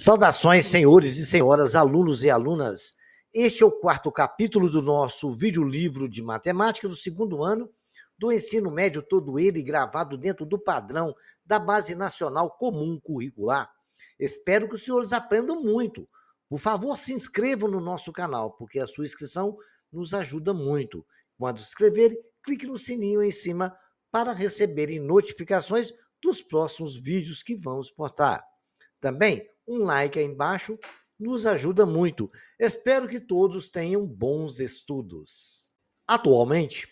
Saudações, senhores e senhoras, alunos e alunas. Este é o quarto capítulo do nosso videolivro de matemática do segundo ano do ensino médio, todo ele gravado dentro do padrão da Base Nacional Comum Curricular. Espero que os senhores aprendam muito. Por favor, se inscrevam no nosso canal, porque a sua inscrição nos ajuda muito. Quando se inscreverem, clique no sininho em cima para receberem notificações dos próximos vídeos que vamos postar. Também, um like aí embaixo nos ajuda muito. Espero que todos tenham bons estudos. Atualmente,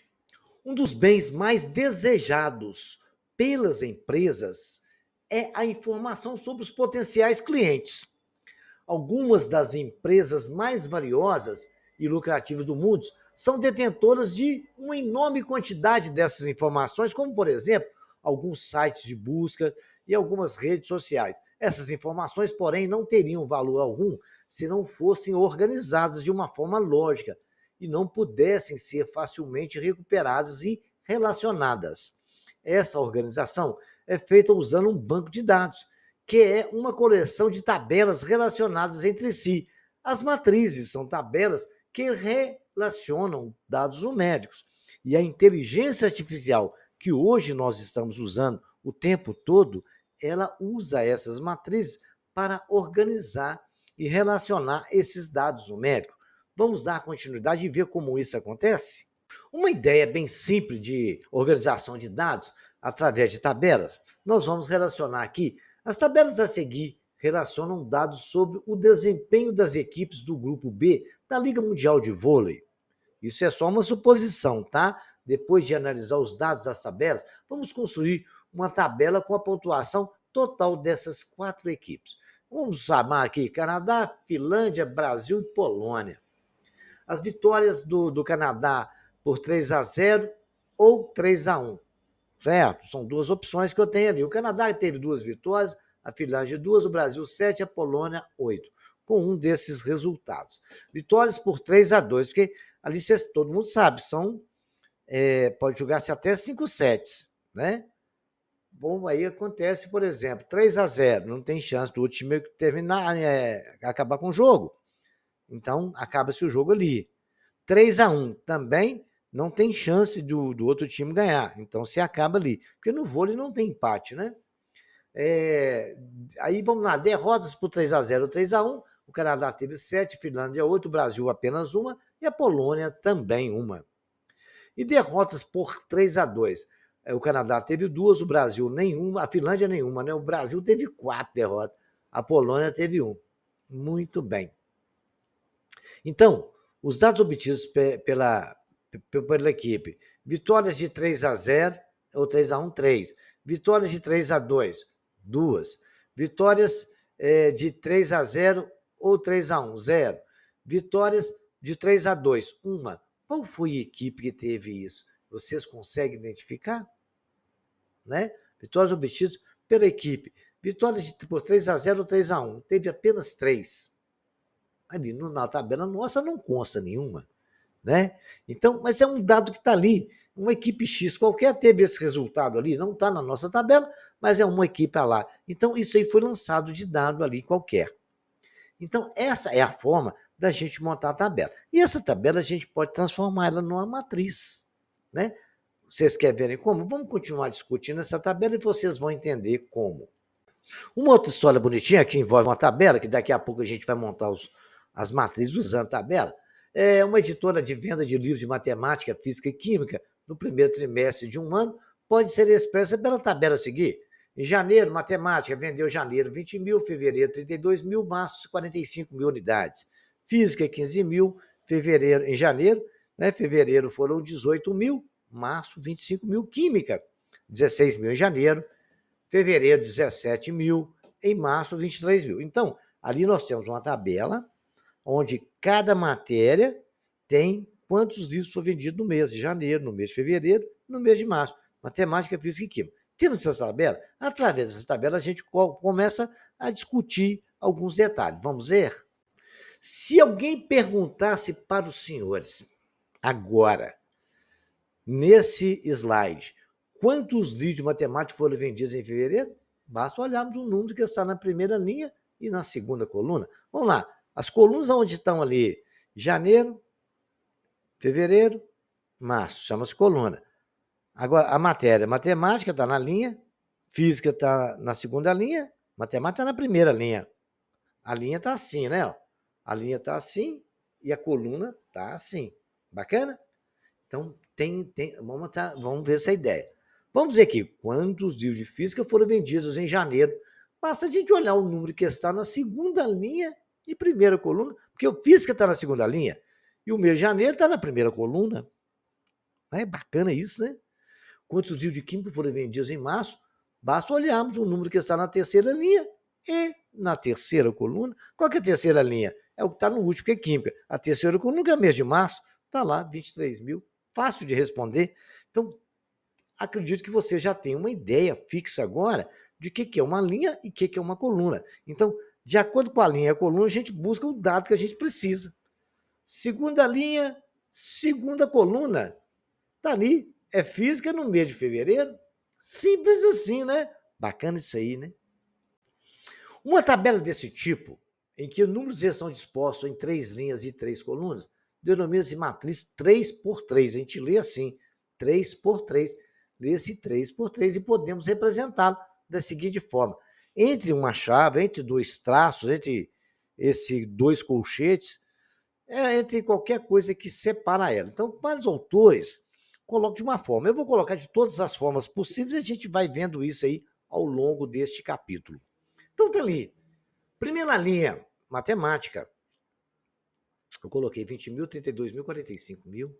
um dos bens mais desejados pelas empresas é a informação sobre os potenciais clientes. Algumas das empresas mais valiosas e lucrativas do mundo são detentoras de uma enorme quantidade dessas informações, como, por exemplo, alguns sites de busca e algumas redes sociais. Essas informações, porém, não teriam valor algum se não fossem organizadas de uma forma lógica e não pudessem ser facilmente recuperadas e relacionadas. Essa organização é feita usando um banco de dados, que é uma coleção de tabelas relacionadas entre si. As matrizes são tabelas que relacionam dados numéricos. E a inteligência artificial que hoje nós estamos usando o tempo todo, ela usa essas matrizes para organizar e relacionar esses dados numéricos. Vamos dar continuidade e ver como isso acontece? Uma ideia bem simples de organização de dados através de tabelas. Nós vamos relacionar aqui. As tabelas a seguir relacionam dados sobre o desempenho das equipes do grupo B da Liga Mundial de Vôlei. Isso é só uma suposição, tá? Depois de analisar os dados das tabelas, vamos construir uma tabela com a pontuação total dessas 4 equipes. Vamos chamar aqui Canadá, Finlândia, Brasil e Polônia. As vitórias do Canadá por 3-0 ou 3-1, certo? São duas opções que eu tenho ali. O Canadá teve 2 vitórias, a Finlândia 2, o Brasil 7, a Polônia 8, com um desses resultados. Vitórias por 3-2, porque ali todo mundo sabe, pode jogar-se até 5 sets, né? Bom, aí acontece, por exemplo, 3-0, não tem chance do outro time terminar, acabar com o jogo. Então, acaba-se o jogo ali. 3-1 também não tem chance do outro time ganhar. Então, se acaba ali. Porque no vôlei não tem empate, né? Aí, vamos lá. Derrotas por 3-0 ou 3-1. O Canadá teve 7, Finlândia 8, o Brasil apenas uma e a Polônia também uma. E derrotas por 3-2. O Canadá teve 2, o Brasil nenhuma, a Finlândia nenhuma, né? O Brasil teve 4 derrotas, a Polônia teve 1. Muito bem. Então, os dados obtidos pela equipe: vitórias de 3-0 ou 3-1, 3. Vitórias de 3-2, 2. Vitórias de 3-0 ou 3-1, 0. Vitórias de 3-2, 1. Qual foi a equipe que teve isso? Vocês conseguem identificar? Né? Vitórias obtidas pela equipe. Vitórias por 3-0 ou 3-1. Teve apenas 3. Ali na tabela nossa não consta nenhuma, né? Então, mas é um dado que está ali. Uma equipe X qualquer teve esse resultado ali, não está na nossa tabela, mas é uma equipe lá. Então, isso aí foi lançado de dado ali qualquer. Então, essa é a forma da gente montar a tabela. E essa tabela a gente pode transformar ela numa matriz, né? Vocês querem verem como? Vamos continuar discutindo essa tabela e vocês vão entender como. Uma outra história bonitinha que envolve uma tabela, que daqui a pouco a gente vai montar as matrizes usando a tabela, é uma editora de venda de livros de matemática, física e química, no primeiro trimestre de um ano, pode ser expressa pela tabela a seguir. Em janeiro, matemática vendeu janeiro 20 mil, fevereiro 32 mil, março 45 mil unidades. Física 15 mil, fevereiro, em janeiro, né, fevereiro foram 18 mil, março 25 mil. Química, 16 mil em janeiro, fevereiro 17 mil, em março 23 mil. Então, ali nós temos uma tabela onde cada matéria tem quantos livros foram vendidos no mês de janeiro, no mês de fevereiro, no mês de março. Matemática, física e química. Temos essa tabela? Através dessa tabela, a gente começa a discutir alguns detalhes. Vamos ver? Se alguém perguntasse para os senhores, agora, nesse slide, quantos livros de matemática foram vendidos em fevereiro? Basta olharmos o número que está na primeira linha e na segunda coluna. Vamos lá, as colunas onde estão ali? Janeiro, fevereiro, março, chama-se coluna. Agora, a matéria, matemática está na linha, física está na segunda linha, matemática está na primeira linha. A linha está assim, né? Ó. A linha está assim e a coluna está assim. Bacana? Então, vamos ver essa ideia. Vamos ver aqui, quantos livros de física foram vendidos em janeiro? Basta a gente olhar o número que está na segunda linha e primeira coluna, porque o física está na segunda linha e o mês de janeiro está na primeira coluna. É bacana isso, né? Quantos livros de química foram vendidos em março? Basta olharmos o número que está na terceira linha e na terceira coluna. Qual que é a terceira linha? É o que está no último, que é química. A terceira coluna, que é mês de março, está lá, 23 mil. Fácil de responder. Então, acredito que você já tem uma ideia fixa agora de o que é uma linha e o que é uma coluna. Então, de acordo com a linha e a coluna, a gente busca o dado que a gente precisa. Segunda linha, segunda coluna. Está ali, é física no mês de fevereiro. Simples assim, né? Bacana isso aí, né? Uma tabela desse tipo, em que números estão dispostos em 3 linhas e 3 colunas, denomina-se matriz 3 por 3. A gente lê assim, 3 por 3. Lê-se 3 por 3 e podemos representá-lo da seguinte forma. Entre uma chave, entre dois traços, entre esses dois colchetes, entre qualquer coisa que separa ela. Então, vários autores colocam de uma forma. Eu vou colocar de todas as formas possíveis e a gente vai vendo isso aí ao longo deste capítulo. Então, tá ali. Primeira linha, matemática. Eu coloquei 20 mil, 32 mil, 45 mil.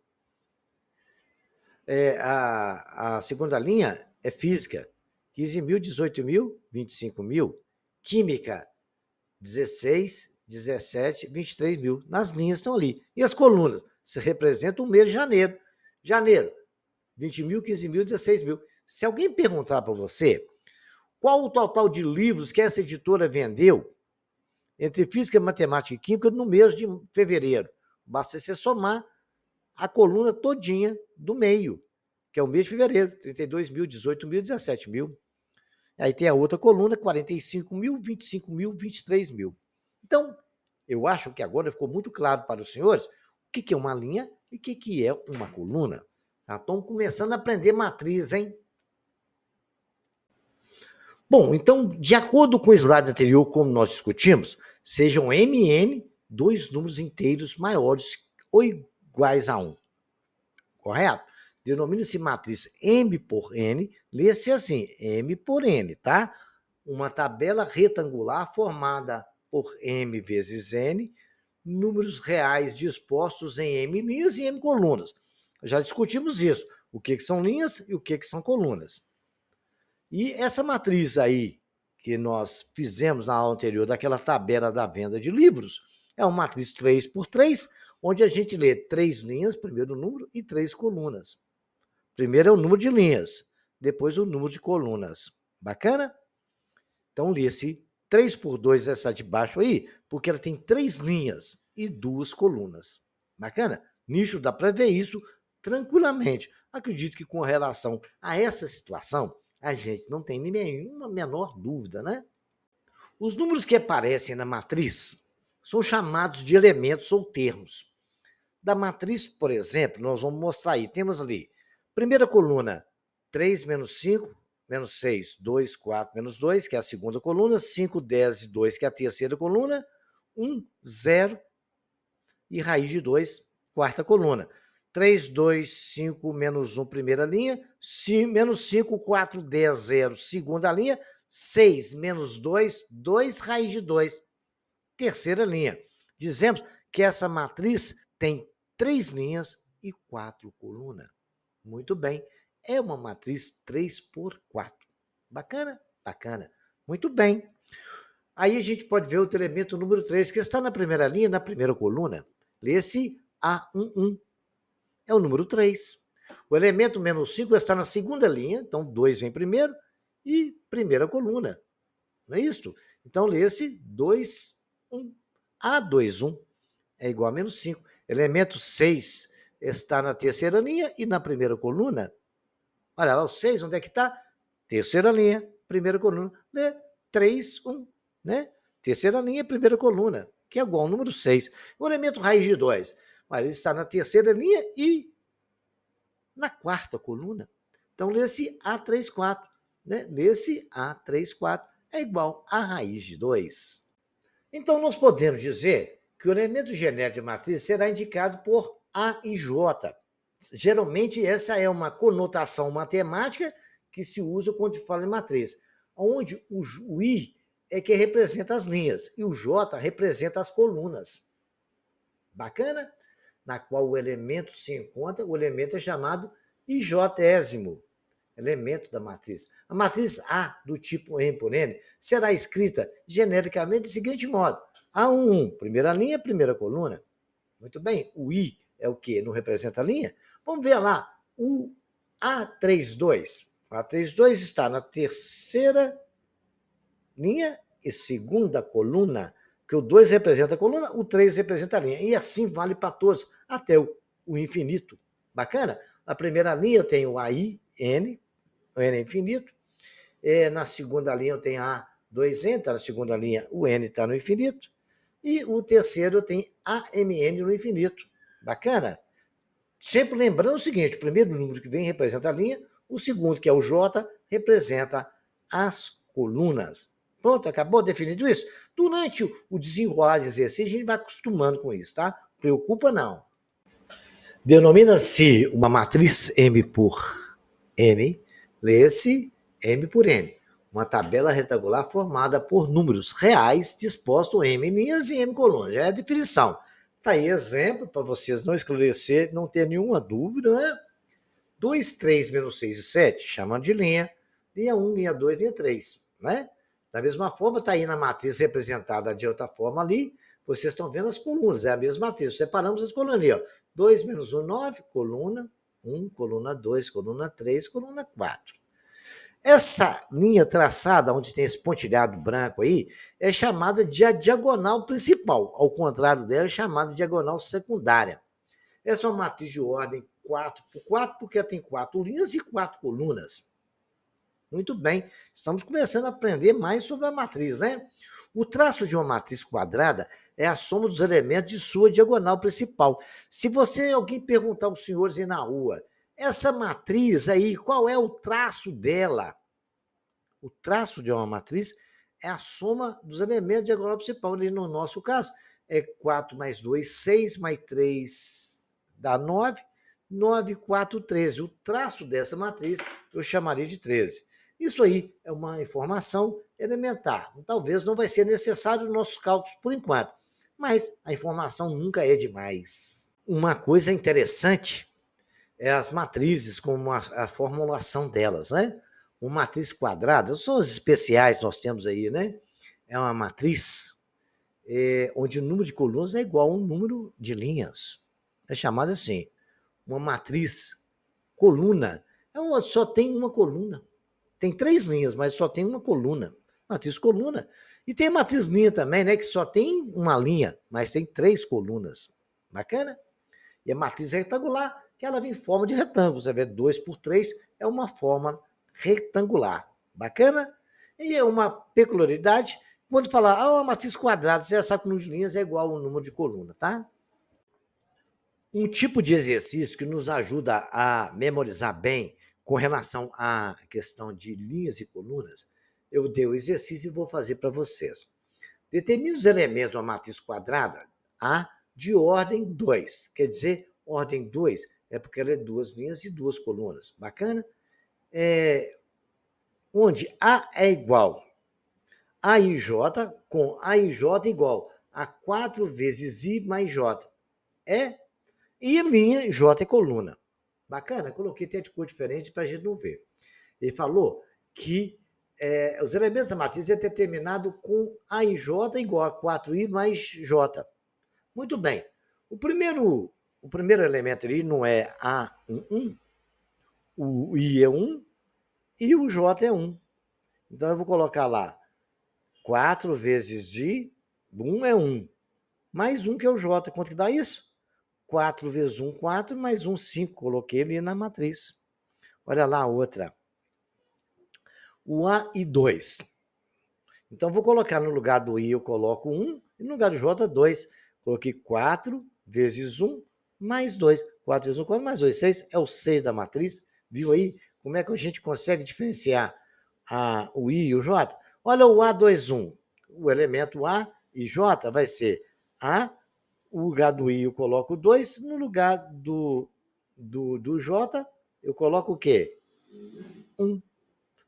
A segunda linha é física. 15 mil, 18 mil, 25 mil. Química, 16, 17, 23 mil. Nas linhas estão ali. E as colunas? Se representam o mês de janeiro. Janeiro, 20 mil, 15 mil, 16 mil. Se alguém perguntar para você qual o total de livros que essa editora vendeu entre física, matemática e química no mês de fevereiro, basta você somar a coluna todinha do meio, que é o mês de fevereiro, 32 mil, 18 mil, 17 mil. Aí tem a outra coluna, 45 mil, 25 mil, 23 mil. Então, eu acho que agora ficou muito claro para os senhores o que é uma linha e o que é uma coluna. Já estão começando a aprender matriz, hein? Bom, então, de acordo com o slide anterior, como nós discutimos, sejam MN dois números inteiros maiores ou iguais a 1. Correto? Denomina-se matriz M por N, lê-se assim, M por N, tá? Uma tabela retangular formada por M vezes N, números reais dispostos em M linhas e M colunas. Já discutimos isso, o que são linhas e o que são colunas. E essa matriz aí, que nós fizemos na aula anterior, daquela tabela da venda de livros, é uma matriz 3 por 3, onde a gente lê 3 linhas, primeiro número, e 3 colunas. Primeiro é o número de linhas, depois o número de colunas. Bacana? Então, lê-se 3 por 2 essa de baixo aí, porque ela tem 3 linhas e 2 colunas. Bacana? Nicho dá para ver isso tranquilamente. Acredito que com relação a essa situação, a gente não tem nenhuma menor dúvida, né? Os números que aparecem na matriz são chamados de elementos ou termos. Da matriz, por exemplo, nós vamos mostrar aí, temos ali, primeira coluna, 3 menos 5, menos 6, 2, 4, menos 2, que é a segunda coluna, 5, 10 e 2, que é a terceira coluna, 1, 0 e raiz de 2, quarta coluna. 3, 2, 5, menos 1, primeira linha, menos 5, 4, 10, 0, segunda linha, 6, menos 2, 2, raiz de 2, terceira linha. Dizemos que essa matriz tem 3 linhas e 4 colunas. Muito bem, é uma matriz 3 por 4. Bacana? Bacana. Muito bem. Aí a gente pode ver o elemento número 3, que está na primeira linha, na primeira coluna. Lê-se A11. É o número 3. O elemento menos 5 está na segunda linha, então 2 vem primeiro, e primeira coluna. Não é isso? Então lê-se 2, 1. A21 é igual a menos 5. Elemento 6 está na terceira linha e na primeira coluna. Olha lá, o 6, onde é que está? Terceira linha, primeira coluna. Lê 3, 1. Né? terceira linha, primeira coluna, que é igual ao número 6. O elemento raiz de 2, mas ele está na terceira linha e na quarta coluna. Então, lê-se A34, né? Lê-se A34 é igual a raiz de 2. Então, nós podemos dizer que o elemento genérico de matriz será indicado por A e J. Geralmente, essa é uma conotação matemática que se usa quando se fala em matriz, onde o I é que representa as linhas e o J representa as colunas. Bacana? Na qual o elemento se encontra, o elemento é chamado ijésimo, elemento da matriz. A matriz A, do tipo M por N, será escrita genericamente do seguinte modo: A11, primeira linha, primeira coluna. Muito bem, o I é o que? Não representa a linha? Vamos ver lá, o A32. O A32 está na terceira linha e segunda coluna, que o 2 representa a coluna, o 3 representa a linha. E assim vale para todos, até o infinito. Bacana? Na primeira linha eu tenho AI, N, o N é infinito. Na segunda linha eu tenho A2N, está na segunda linha o N está no infinito. E o terceiro eu tenho AMN no infinito. Bacana? Sempre lembrando o seguinte, o primeiro número que vem representa a linha, o segundo, que é o J, representa as colunas. Pronto, acabou definido isso? Durante o desenrolar de exercício, a gente vai acostumando com isso, tá? Preocupa não. Denomina-se uma matriz M por N, lê-se M por N. Uma tabela retangular formada por números reais dispostos em M linhas e M colunas. Já é a definição. Está aí exemplo para vocês não esclarecer, não ter nenhuma dúvida, né? 2, 3, menos 6 e 7, chamando de linha. Linha 1, linha 2, linha 3, né? Da mesma forma, está aí na matriz representada de outra forma ali. Vocês estão vendo as colunas, é a mesma matriz. Separamos as colunas ali, ó. 2 menos 1, 9, coluna 1, coluna 2, coluna 3, coluna 4. Essa linha traçada, onde tem esse pontilhado branco aí, é chamada de a diagonal principal. Ao contrário dela, é chamada de diagonal secundária. Essa é uma matriz de ordem 4 por 4, porque ela tem 4 linhas e 4 colunas. Muito bem, estamos começando a aprender mais sobre a matriz, né? O traço de uma matriz quadrada é a soma dos elementos de sua diagonal principal. Se alguém perguntar aos senhores aí na rua, essa matriz aí, qual é o traço dela? O traço de uma matriz é a soma dos elementos de diagonal principal. Ali no nosso caso, é 4 mais 2, 6, mais 3 dá 9, 9, 4, 13. O traço dessa matriz eu chamaria de 13. Isso aí é uma informação elementar. Talvez não vai ser necessário nos nossos cálculos por enquanto, mas a informação nunca é demais. Uma coisa interessante é as matrizes, como a formulação delas, né? Uma matriz quadrada, são as especiais que nós temos aí, né? É uma matriz onde o número de colunas é igual ao número de linhas. É chamada assim. Uma matriz coluna só tem uma coluna. Tem 3 linhas, mas só tem uma coluna. Matriz coluna. E tem a matriz linha também, né? Que só tem uma linha, mas tem 3 colunas. Bacana? E a matriz retangular, que ela vem em forma de retângulo. Você vê 2 por 3 é uma forma retangular. Bacana? E é uma peculiaridade. Quando falar, uma matriz quadrada, você já sabe que o número de linhas é igual ao número de coluna, tá? Um tipo de exercício que nos ajuda a memorizar bem com relação à questão de linhas e colunas, eu dei o exercício e vou fazer para vocês. Determine os elementos de uma matriz quadrada A de ordem 2. Quer dizer, ordem 2 é porque ela é 2 linhas e 2 colunas. Bacana? Onde A é igual a IJ, com a IJ igual a 4 vezes I mais J. E linha J é coluna. Bacana? Coloquei até de cor diferente para a gente não ver. Ele falou que os elementos da matriz é determinado com a IJ igual a 4I mais J. Muito bem. O primeiro elemento ali não é A11, o I é 1 e o J é 1. Então eu vou colocar lá 4 vezes I, 1 é 1, mais 1 que é o J. Quanto que dá isso? 4 vezes 1, 4, mais 1, 5. Coloquei ali na matriz. Olha lá a outra. O A e 2. Então, vou colocar no lugar do I, eu coloco 1, e no lugar do J, 2. Coloquei 4 vezes 1 mais 2. 4 vezes 1, 4 mais 2, 6. É o 6 da matriz. Viu aí como é que a gente consegue diferenciar o I e o J? Olha o A21. O elemento A e J vai ser A, no lugar do I eu coloco 2, no lugar do J eu coloco o quê? 1.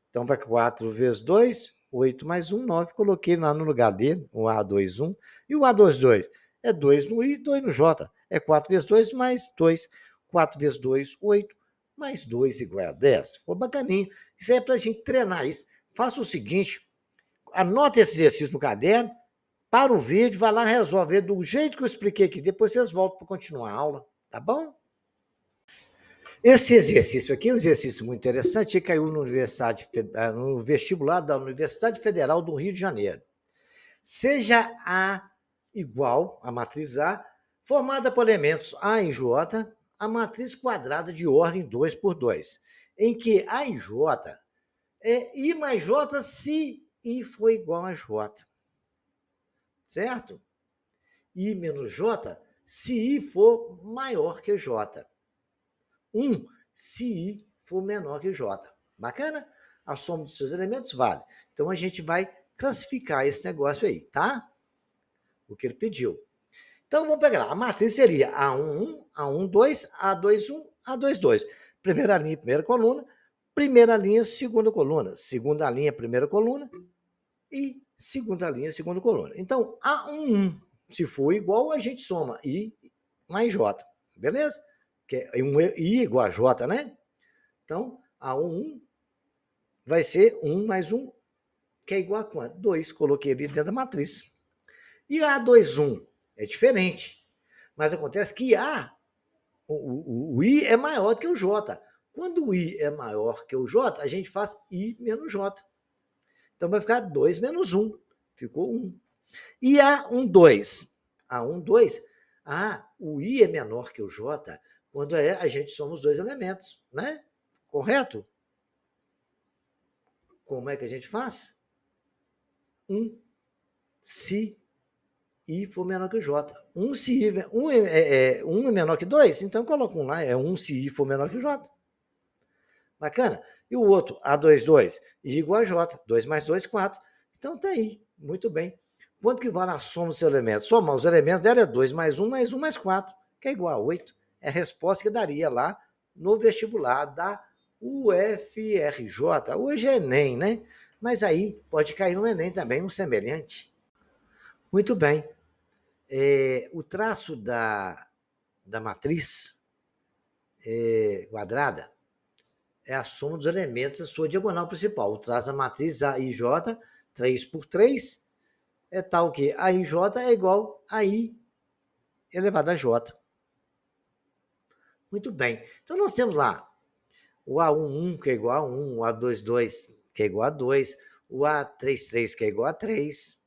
Então, vai 4 vezes 2, 8 mais 1, 9. Coloquei lá no lugar dele, o A21. E o A22? É 2 no I, 2 no J. É 4 vezes 2 mais 2. 4 vezes 2, 8. Mais 2 igual a 10. Ficou bacaninho. Isso é para a gente treinar isso. Faça o seguinte, anota esse exercício no caderno, para o vídeo, vai lá e resolve do jeito que eu expliquei aqui. Depois vocês voltam para continuar a aula, tá bom? Esse exercício aqui é um exercício muito interessante, que caiu no vestibular da Universidade Federal do Rio de Janeiro. Seja A igual, a matriz A, formada por elementos A e J, a matriz quadrada de ordem 2 por 2, em que A e J é I mais J se I for igual a J. Certo? I menos J se I for maior que J. 1 se I for menor que J. Bacana? A soma dos seus elementos vale. Então, a gente vai classificar esse negócio aí, tá? O que ele pediu. Então, vamos pegar lá. A matriz seria A11, A12, A21, A22. Primeira linha, primeira coluna. Primeira linha, segunda coluna. Segunda linha, primeira coluna. E segunda linha, segunda coluna. Então, A11, se for igual, a gente soma I mais J. Beleza? Que é I igual a J, né? Então, A11 vai ser 1 mais 1, que é igual a quanto? 2. Coloquei ali dentro da matriz. E A21 é diferente. Mas acontece que o I é maior do que o J. Quando o I é maior que o J, a gente faz I menos J. Então vai ficar 2 menos 1. Ficou 1. E A12? A12, o I é menor que o J quando a gente soma os dois elementos, né? Correto? Como é que a gente faz? 1 se I for menor que o J. 1 se I, 1 é menor que 2, então coloca 1 lá, é 1 se I for menor que o J. Bacana? E o outro, A22, I igual a J, 2 mais 2, 4. Então tá aí, muito bem. Quanto que vale a soma dos seus elementos? Somar os elementos dela é 2 mais 1 mais 1 mais 4, que é igual a 8. É a resposta que daria lá no vestibular da UFRJ. Hoje é Enem, né? Mas aí pode cair no Enem também um semelhante. Muito bem. O traço da matriz quadrada é a soma dos elementos da sua diagonal principal. O traço da matriz A I J, 3 por 3, é tal que A I J é igual a I elevado a J. Muito bem. Então, nós temos lá o A11, que é igual a 1, o A22, que é igual a 2, o A33, que é igual a 3,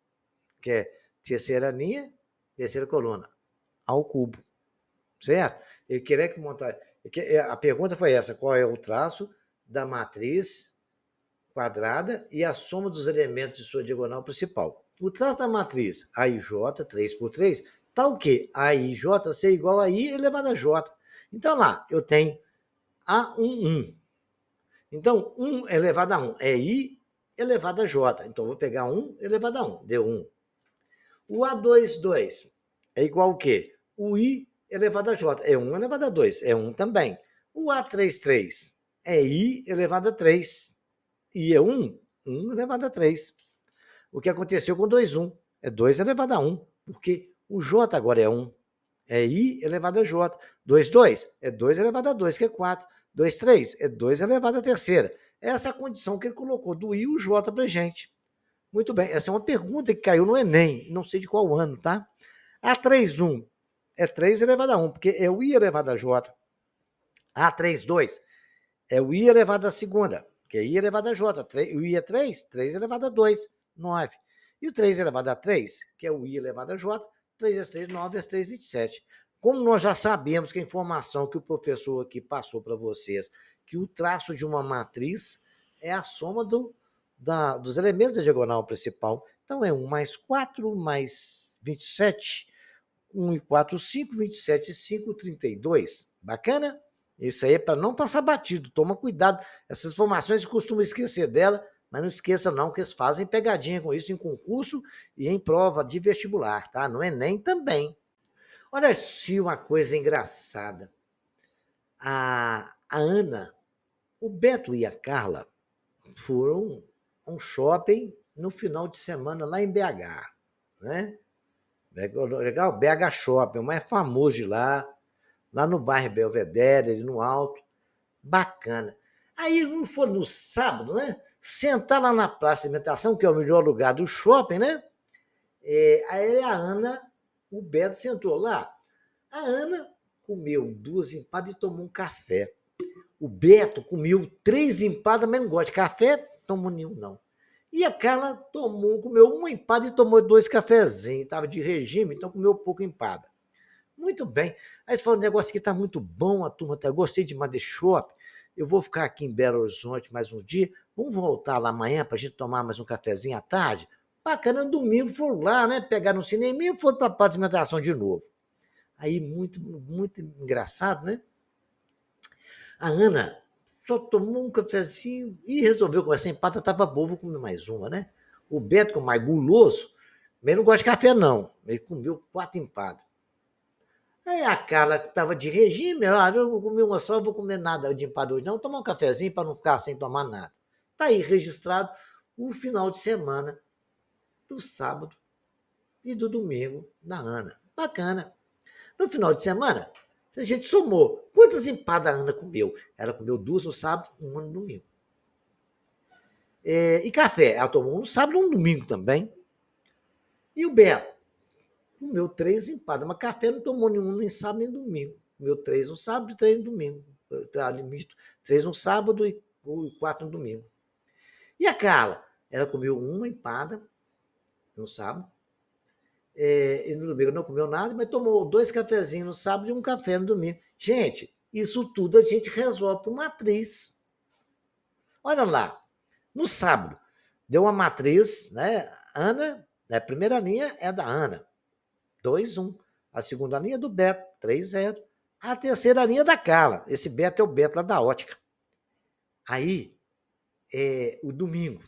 que é terceira linha, terceira coluna, ao cubo. Certo? Ele queria que montar. A pergunta foi essa: qual é o traço da matriz quadrada e a soma dos elementos de sua diagonal principal? O traço da matriz AIJ, 3 por 3, tá o quê? AIJ ser igual a I elevado a J. Então lá, eu tenho A11. Então, 1 elevado a 1 é I elevado a J. Então, vou pegar 1 elevado a 1, deu 1. O A22 é igual ao quê? O I elevado a J. É 1 elevado a 2. É 1 também. O A33 é I elevado a 3. I é 1? 1 elevado a 3. O que aconteceu com 2, 1? É 2 elevado a 1. Porque o J agora é 1. É I elevado a J. 2, 2 é 2 elevado a 2, que é 4. 2, 3 é 2 elevado a terceira. Essa é a condição que ele colocou do I e o J para gente. Muito bem, essa é uma pergunta que caiu no Enem, não sei de qual ano, tá? A31 é 3 elevado a 1, porque é o I elevado a J. A32 é o I elevado a segunda, que é I elevado a J. O I é 3, 3 elevado a 2, 9. E o 3 elevado a 3, que é o I elevado a J, 3 vezes 3, 9 vezes 3, 27. Como nós já sabemos que a informação que o professor aqui passou para vocês, que o traço de uma matriz é a soma dos elementos da diagonal principal. Então, é 1 mais 4 mais 27, 1 e 4, 5, 27 e 5, 32. Bacana? Isso aí é para não passar batido. Toma cuidado. Essas informações você costuma esquecer dela, mas não esqueça não que eles fazem pegadinha com isso em concurso e em prova de vestibular, tá? No Enem também. Olha se uma coisa engraçada. A Ana, o Beto e a Carla foram a um shopping no final de semana lá em BH, né? Legal, BH Shopping, o mais famoso de lá no bairro Belvedere, ali no alto, bacana. Aí não foi no sábado, né? Sentar lá na praça de alimentação, que é o melhor lugar do shopping, né? Aí a Ana, o Beto sentou lá. A Ana comeu 2 empadas e tomou um café. O Beto comeu 3 empadas, mas não gosta de café, tomou nenhum, não. E a Carla comeu uma empada e tomou 2 cafezinhos. Estava de regime, então comeu pouco empada. Muito bem. Aí você falou, o negócio aqui está muito bom, a turma tá. Gostei demais desse shopping. Eu vou ficar aqui em Belo Horizonte mais um dia. Vamos voltar lá amanhã para a gente tomar mais um cafezinho à tarde? Bacana, domingo foram lá, né? Pegaram um cinema e foram para a parte de alimentação de novo. Aí, muito, muito engraçado, né? A Ana só tomou um cafezinho e resolveu com essa empata, estava boa, vou comer mais uma, né? O Beto, como mais guloso, ele não gosta de café, não. Ele comeu 4 empadas. Aí a Carla estava de regime, eu vou comer uma só, eu vou comer nada de empada hoje, não. Vou tomar um cafezinho para não ficar sem tomar nada. Está aí registrado o final de semana do sábado e do domingo da Ana. Bacana. No final de semana, a gente somou. Quantas empadas a Ana comeu? Ela comeu 2 no sábado, uma no domingo. E café? Ela tomou um no sábado e um no domingo também. E o Beto? Comeu 3 empadas, mas café não tomou nenhum nem sábado nem domingo. Comeu 3 no sábado e 3 no domingo. Limito. 3 no sábado e 4 no domingo. E a Carla? Ela comeu uma empada no sábado. E no domingo não comeu nada, mas tomou 2 cafezinhos no sábado e um café no domingo. Gente, isso tudo a gente resolve por matriz. Olha lá, no sábado, deu uma matriz, né? Ana, a primeira linha é da Ana, 2, 1. A segunda linha é do Beto, 3, 0. A terceira linha é da Carla. Esse Beto é o Beto lá da ótica. Aí, o domingo,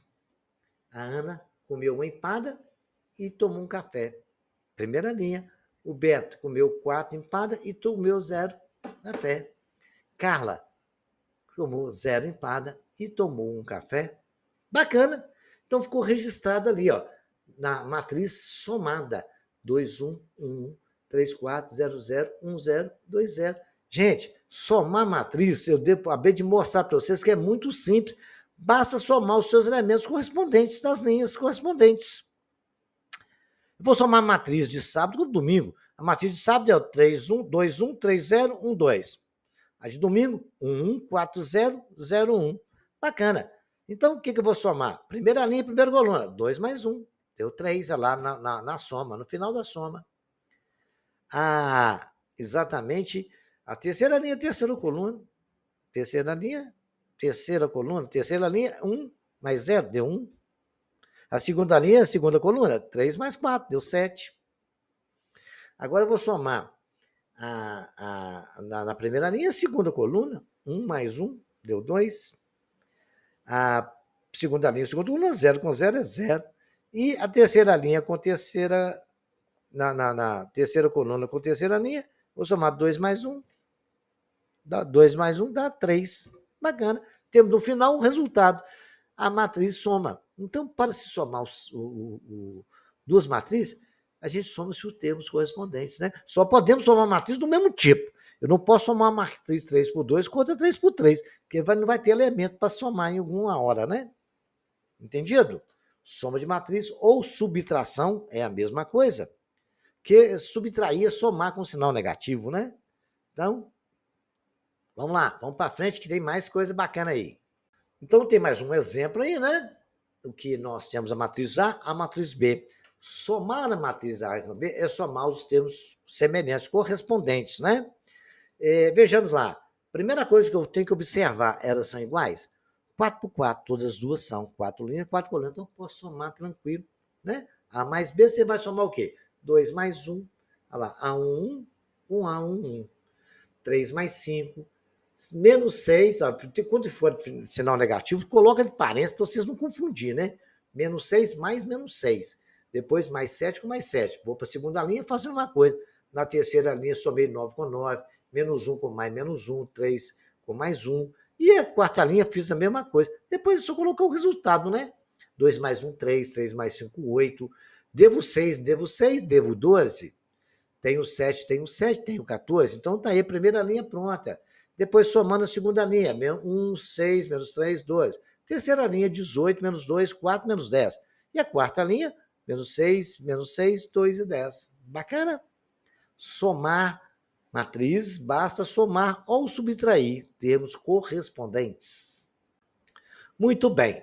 a Ana comeu uma empada e tomou um café. Primeira linha. O Beto comeu 4 empadas e comeu 0 café. Carla tomou 0 empada e tomou um café. Bacana. Então ficou registrado ali, ó, na matriz somada. 2, 1, 1, 1, 3, 4, 0, 0, 1, 0, 2, 0. Gente, somar matriz, eu acabei de mostrar para vocês que é muito simples. Basta somar os seus elementos correspondentes das linhas correspondentes. Eu vou somar a matriz de sábado com domingo. A matriz de sábado é o 3, 1, 2, 1, 3, 0, 1, 2. A de domingo, 1, 1, 4, 0, 0, 1. Bacana. Então, o que eu vou somar? Primeira linha, primeira coluna. 2 mais 1. Deu 3 lá na soma, no final da soma. Exatamente a terceira linha, terceira coluna. Terceira linha, terceira coluna. Terceira linha, 1 mais 0, deu 1. A segunda linha, a segunda coluna, 3 mais 4, deu 7. Agora eu vou somar na primeira linha, a segunda coluna, 1 mais 1, deu 2. A segunda linha, a segunda coluna, 0 com 0 é 0. E a terceira linha com terceira, na terceira coluna com terceira linha, vou somar 2 mais 1. 2 mais 1 dá 3. Bacana. Temos no final o resultado. A matriz soma. Então, para se somar duas matrizes, a gente soma os termos correspondentes, né? Só podemos somar matriz do mesmo tipo. Eu não posso somar uma matriz 3 por 2 com outra 3 por 3, porque não vai ter elemento para somar em alguma hora, né? Entendido? Soma de matriz ou subtração é a mesma coisa. Que subtrair é somar com sinal negativo, né? Então, vamos lá, vamos para frente que tem mais coisa bacana aí. Então, tem mais um exemplo aí, né? O que nós temos a matriz A, a matriz B. Somar a matriz A e a B é somar os termos semelhantes, correspondentes, né? Vejamos lá. Primeira coisa que eu tenho que observar, elas são iguais? 4 por 4, todas as duas são 4 linhas, 4 colunas, então eu posso somar tranquilo, né? A mais B, você vai somar o quê? 2 mais 1, olha lá, A1, 1, A1, 1. 3 mais 5, menos 6, ó, quando for sinal negativo, coloca de parênteses para vocês não confundir, né? Menos 6 mais menos 6. Depois mais 7 com mais 7. Vou para a segunda linha, faço a mesma coisa. Na terceira linha, somei 9 com 9, menos 1 com mais menos 1, 3 com mais 1. E a quarta linha, fiz a mesma coisa. Depois é só colocar o resultado, né? 2 mais 1, 3, 3 mais 5, 8. Devo 6, devo 12. Tenho 7, tenho 7, tenho 14. Então está aí a primeira linha pronta. Depois somando a segunda linha, 1, 6, menos 3, 12. Terceira linha, 18, menos 2, 4, menos 10. E a quarta linha, menos 6, 2 e 10. Bacana? Somar matriz, basta somar ou subtrair termos correspondentes. Muito bem.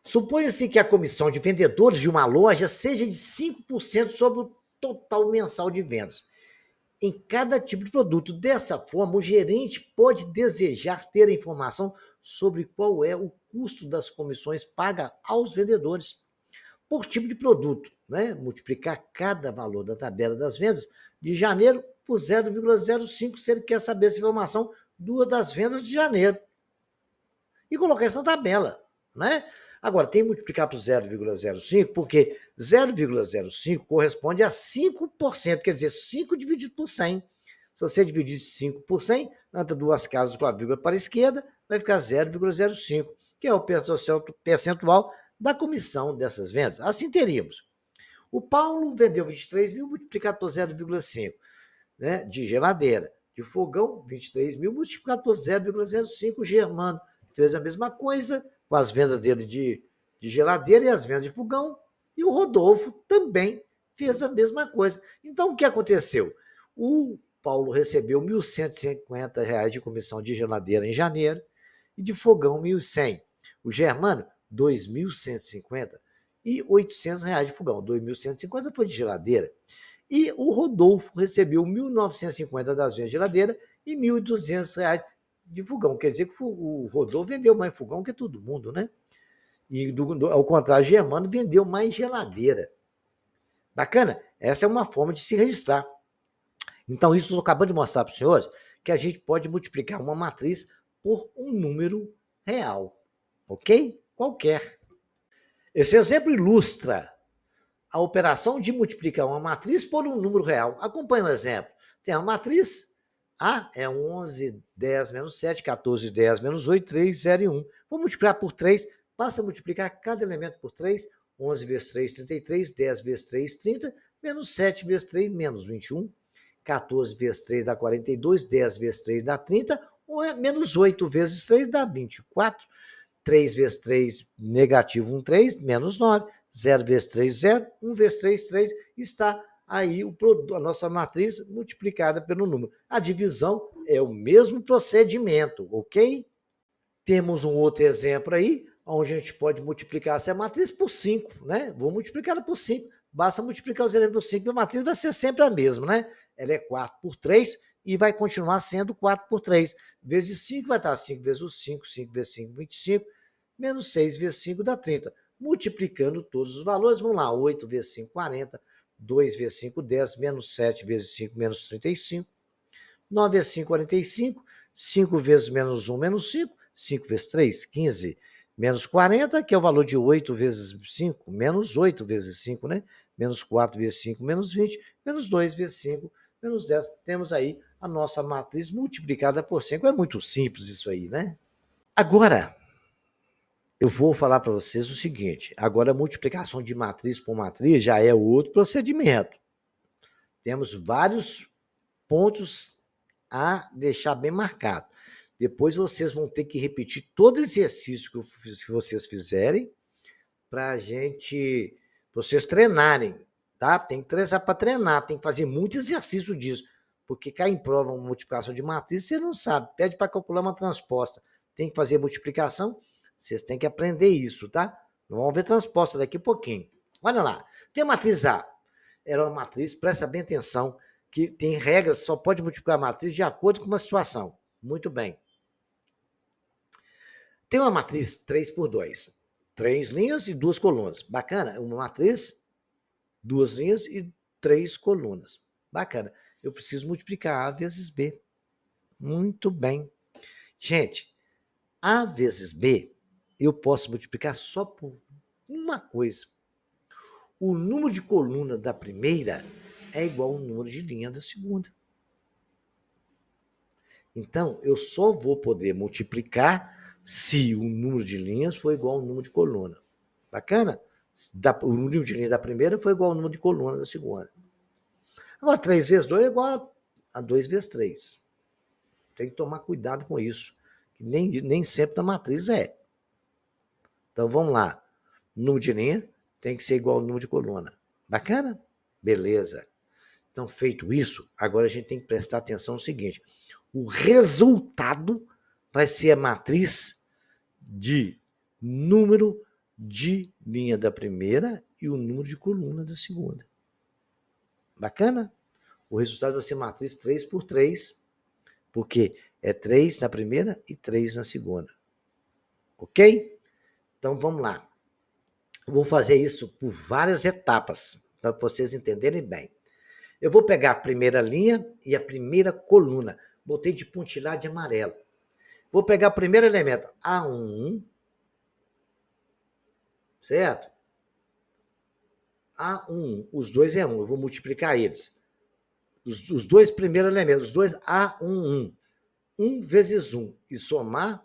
Suponha-se que a comissão de vendedores de uma loja seja de 5% sobre o total mensal de vendas em cada tipo de produto. Dessa forma, o gerente pode desejar ter a informação sobre qual é o custo das comissões pagas aos vendedores por tipo de produto, né? Multiplicar cada valor da tabela das vendas de janeiro por 0,05 se ele quer saber essa informação das vendas de janeiro. E colocar essa tabela, né? Agora, tem que multiplicar por 0,05, porque 0,05 corresponde a 5%, quer dizer, 5 dividido por 100. Se você dividir 5 por 100, anda duas casas com a vírgula para a esquerda, vai ficar 0,05, que é o percentual da comissão dessas vendas. Assim teríamos. O Paulo vendeu 23 mil multiplicado por 0,5, né, de geladeira. De fogão, 23 mil multiplicado por 0,05. O Germano fez a mesma coisa com as vendas dele de geladeira e as vendas de fogão. E o Rodolfo também fez a mesma coisa. Então, o que aconteceu? O Paulo recebeu R$ 1.150 de comissão de geladeira em janeiro e de fogão R$ 1.100. O Germano, R$ 2.150 e R$ 800 de fogão. R$ 2.150 foi de geladeira. E o Rodolfo recebeu R$ 1.950 das vendas de geladeira e R$ 1.200 de fogão. Quer dizer que o Rodolfo vendeu mais fogão que todo mundo, né? E, ao contrário, o Germano vendeu mais geladeira. Bacana? Essa é uma forma de se registrar. Então, isso eu estou acabando de mostrar para os senhores que a gente pode multiplicar uma matriz por um número real. Ok? Qualquer. Esse exemplo ilustra a operação de multiplicar uma matriz por um número real. Acompanhe o exemplo. Tem a matriz A, é 11, 10 menos 7, 14, 10 menos 8, 3, 0 e 1. Vou multiplicar por 3, basta multiplicar cada elemento por 3, 11 vezes 3, 33, 10 vezes 3, 30, menos 7 vezes 3, menos 21, 14 vezes 3 dá 42, 10 vezes 3 dá 30, menos 8 vezes 3 dá 24, 3 vezes 3, negativo 1, 3, menos 9, 0 vezes 3, 0, 1 vezes 3, 3, está aí a nossa matriz multiplicada pelo número. A divisão é o mesmo procedimento, ok? Temos um outro exemplo aí, onde a gente pode multiplicar essa matriz por 5, né? Vou multiplicar ela por 5, basta multiplicar os elementos por 5, a matriz vai ser sempre a mesma, né? Ela é 4 por 3 e vai continuar sendo 4 por 3. Vezes 5 vai estar 5 vezes o 5, 5 vezes 5, 25, menos 6 vezes 5 dá 30. Multiplicando todos os valores, vamos lá, 8 vezes 5, 40, 2 vezes 5, 10, menos 7 vezes 5, menos 35, 9 vezes 5, 45, 5 vezes menos 1, menos 5, 5 vezes 3, 15, menos 40, que é o valor de 8 vezes 5, menos 8 vezes 5, né? Menos 4 vezes 5, menos 20, menos 2 vezes 5, menos 10. Temos aí a nossa matriz multiplicada por 5. É muito simples isso aí, né? Agora, eu vou falar para vocês o seguinte, agora a multiplicação de matriz por matriz já é outro procedimento. Temos vários pontos a deixar bem marcado. Depois vocês vão ter que repetir todo exercício que vocês fizerem para vocês treinarem, tá? Tem que treinar para treinar, tem que fazer muito exercício disso, porque cai em prova uma multiplicação de matriz, você não sabe, pede para calcular uma transposta, tem que fazer multiplicação, vocês têm que aprender isso, tá? Vamos ver transposta daqui a pouquinho. Olha lá, tem a matriz A, ela é uma matriz, presta bem atenção, que tem regras, só pode multiplicar a matriz de acordo com uma situação. Muito bem. Tem uma matriz 3 por 2. 3 linhas e 2 colunas. Bacana? Uma matriz, 2 linhas e 3 colunas. Bacana. Eu preciso multiplicar A vezes B. Muito bem. Gente, A vezes B, eu posso multiplicar só por uma coisa. O número de coluna da primeira é igual ao número de linha da segunda. Então, eu só vou poder multiplicar se o número de linhas for igual ao número de coluna. Bacana? O número de linha da primeira foi igual ao número de coluna da segunda. Agora, 3 vezes 2 é igual a 2 vezes 3. Tem que tomar cuidado com isso. Que nem sempre na matriz é. Então, vamos lá. O número de linha tem que ser igual ao número de coluna. Bacana? Beleza. Então, feito isso, agora a gente tem que prestar atenção no seguinte. O resultado vai ser a matriz de número de linha da primeira e o número de coluna da segunda. Bacana? O resultado vai ser matriz 3 por 3, porque é 3 na primeira e 3 na segunda. Ok? Então, vamos lá. Vou fazer isso por várias etapas, para vocês entenderem bem. Eu vou pegar a primeira linha e a primeira coluna. Botei de pontilhado de amarelo. Vou pegar o primeiro elemento, A1, certo? A1, os dois é 1, eu vou multiplicar eles. Os dois primeiros elementos, os dois A11. 1 vezes 1 e somar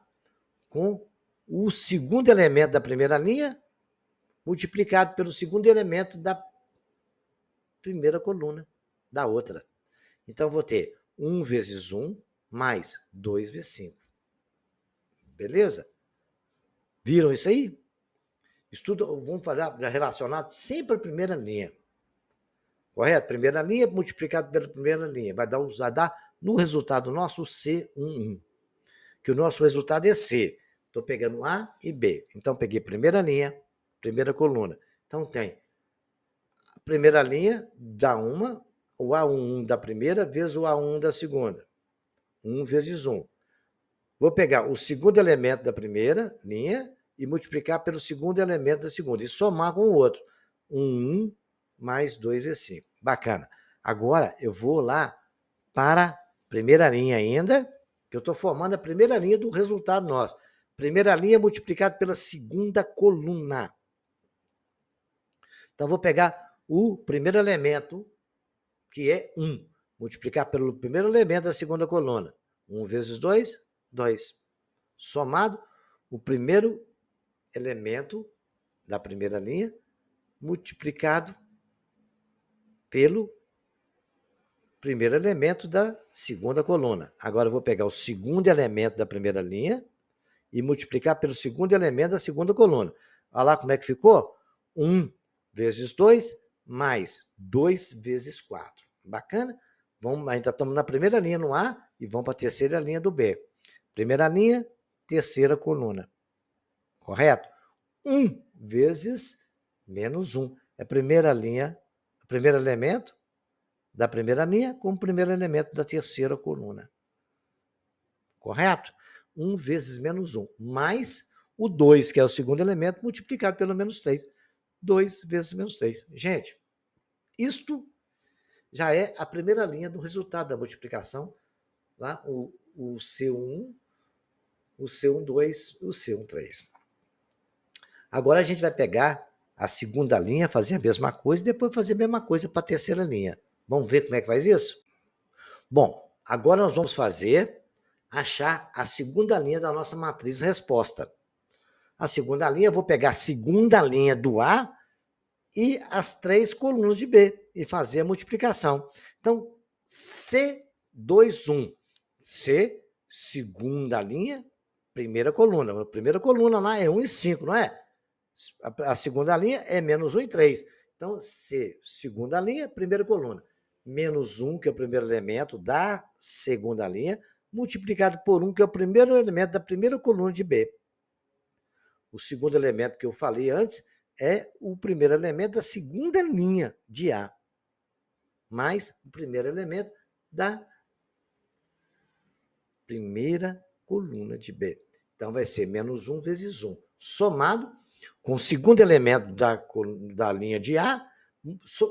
com o segundo elemento da primeira linha multiplicado pelo segundo elemento da primeira coluna da outra. Então, vou ter 1 vezes 1 mais 2 vezes 5. Beleza? Viram isso aí? Estudo, vamos falar relacionado sempre à primeira linha. Correto? Primeira linha multiplicado pela primeira linha. Vai dar no resultado nosso o C11. Que o nosso resultado é C. Estou pegando A e B. Então, peguei primeira linha, primeira coluna. Então, tem a primeira linha dá uma, o A11 da primeira vezes o A1 da segunda. 1 vezes 1. Vou pegar o segundo elemento da primeira linha e multiplicar pelo segundo elemento da segunda. E somar com o outro. 1 mais 2 vezes 5. Bacana. Agora, eu vou lá para a primeira linha ainda, que eu estou formando a primeira linha do resultado nosso. Primeira linha multiplicado pela segunda coluna. Então, vou pegar o primeiro elemento, que é 1, multiplicar pelo primeiro elemento da segunda coluna. 1 vezes 2, 2. Somado, o primeiro elemento da primeira linha multiplicado pelo primeiro elemento da segunda coluna. Agora eu vou pegar o segundo elemento da primeira linha e multiplicar pelo segundo elemento da segunda coluna. Olha lá como é que ficou? 1 vezes 2 mais 2 vezes 4. Bacana? Ainda estamos na primeira linha no A e vamos para a terceira linha do B. Primeira linha, terceira coluna. Correto? 1 vezes menos 1. É a primeira linha, o primeiro elemento da primeira linha com o primeiro elemento da terceira coluna. Correto? 1 vezes menos 1, mais o 2, que é o segundo elemento, multiplicado pelo menos 3. 2 vezes menos 3. Gente, isto já é a primeira linha do resultado da multiplicação. Lá, o C1, o C12, o C13. Agora a gente vai pegar a segunda linha, fazer a mesma coisa, e depois fazer a mesma coisa para a terceira linha. Vamos ver como é que faz isso? Bom, agora nós vamos achar a segunda linha da nossa matriz resposta. A segunda linha, eu vou pegar a segunda linha do A e as 3 colunas de B e fazer a multiplicação. Então, C21. C, segunda linha, primeira coluna. A primeira coluna lá é 1 e 5, não é? A segunda linha é menos 1 e 3. Então, C, segunda linha, primeira coluna. Menos 1, que é o primeiro elemento da segunda linha, multiplicado por 1, que é o primeiro elemento da primeira coluna de B. O segundo elemento que eu falei antes é o primeiro elemento da segunda linha de A, mais o primeiro elemento da primeira coluna de B. Então, vai ser menos 1 vezes 1, somado com o segundo elemento da linha de A,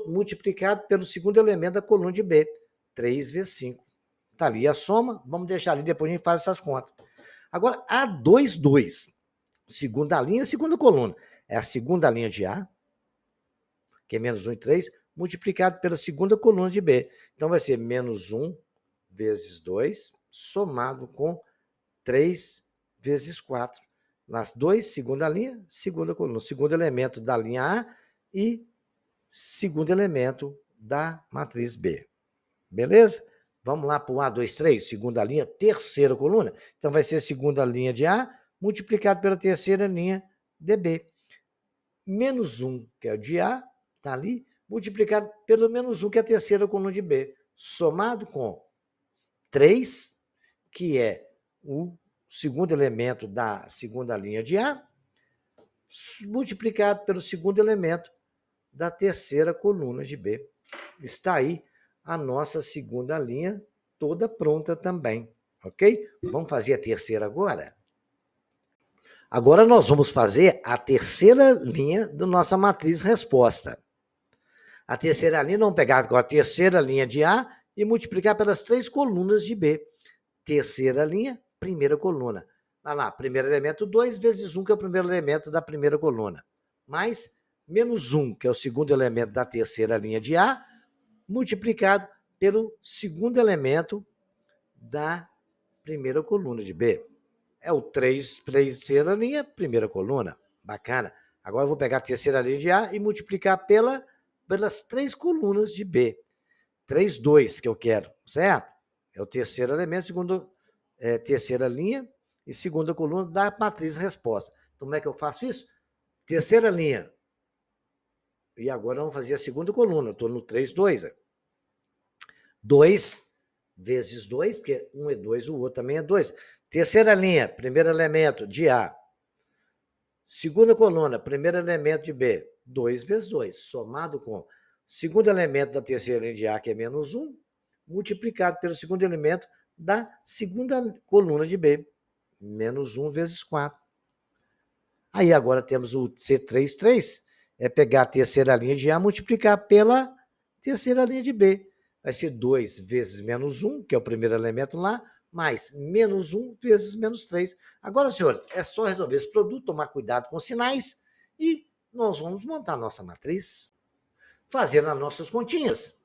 multiplicado pelo segundo elemento da coluna de B, 3 vezes 5. Está ali a soma, vamos deixar ali, depois a gente faz essas contas. Agora, A2, 2. Segunda linha, segunda coluna. É a segunda linha de A, que é menos 1 e 3, multiplicado pela segunda coluna de B. Então, vai ser menos 1 vezes 2, somado com 3 vezes 4. Nas 2, segunda linha, segunda coluna. Segundo elemento da linha A e segundo elemento da matriz B. Beleza? Vamos lá para o A2, 3, segunda linha, terceira coluna. Então, vai ser a segunda linha de A multiplicado pela terceira linha de B. Menos 1, que é o de A, está ali, multiplicado pelo menos 1, que é a terceira coluna de B. Somado com 3, que é o segundo elemento da segunda linha de A, multiplicado pelo segundo elemento da terceira coluna de B. Está aí a nossa segunda linha toda pronta também, ok? Vamos fazer a terceira agora? Agora nós vamos fazer a terceira linha da nossa matriz resposta. A terceira linha, vamos pegar a terceira linha de A e multiplicar pelas 3 colunas de B. Terceira linha, primeira coluna. Vai lá, primeiro elemento 2 vezes 1, que é o primeiro elemento da primeira coluna. Mais menos 1, que é o segundo elemento da terceira linha de A, multiplicado pelo segundo elemento da primeira coluna de B. É o 3, terceira linha, primeira coluna. Bacana. Agora eu vou pegar a terceira linha de A e multiplicar pelas 3 colunas de B. 3, 2 que eu quero, certo? É o terceiro elemento, terceira linha e segunda coluna da matriz resposta. Então, como é que eu faço isso? Terceira linha. E agora vamos fazer a segunda coluna. Eu estou no 3, 2. 2 vezes 2, porque um é 2, o outro também é 2. Terceira linha, primeiro elemento de A. Segunda coluna, primeiro elemento de B. 2 vezes 2, somado com segundo elemento da terceira linha de A, que é menos 1, multiplicado pelo segundo elemento da segunda coluna de B. Menos 1 vezes 4. Aí agora temos o C3, 3. É pegar a terceira linha de A, multiplicar pela terceira linha de B. Vai ser 2 vezes menos 1, que é o primeiro elemento lá, mais menos 1 vezes menos 3. Agora, senhor, é só resolver esse produto, tomar cuidado com os sinais e nós vamos montar a nossa matriz, fazendo as nossas continhas.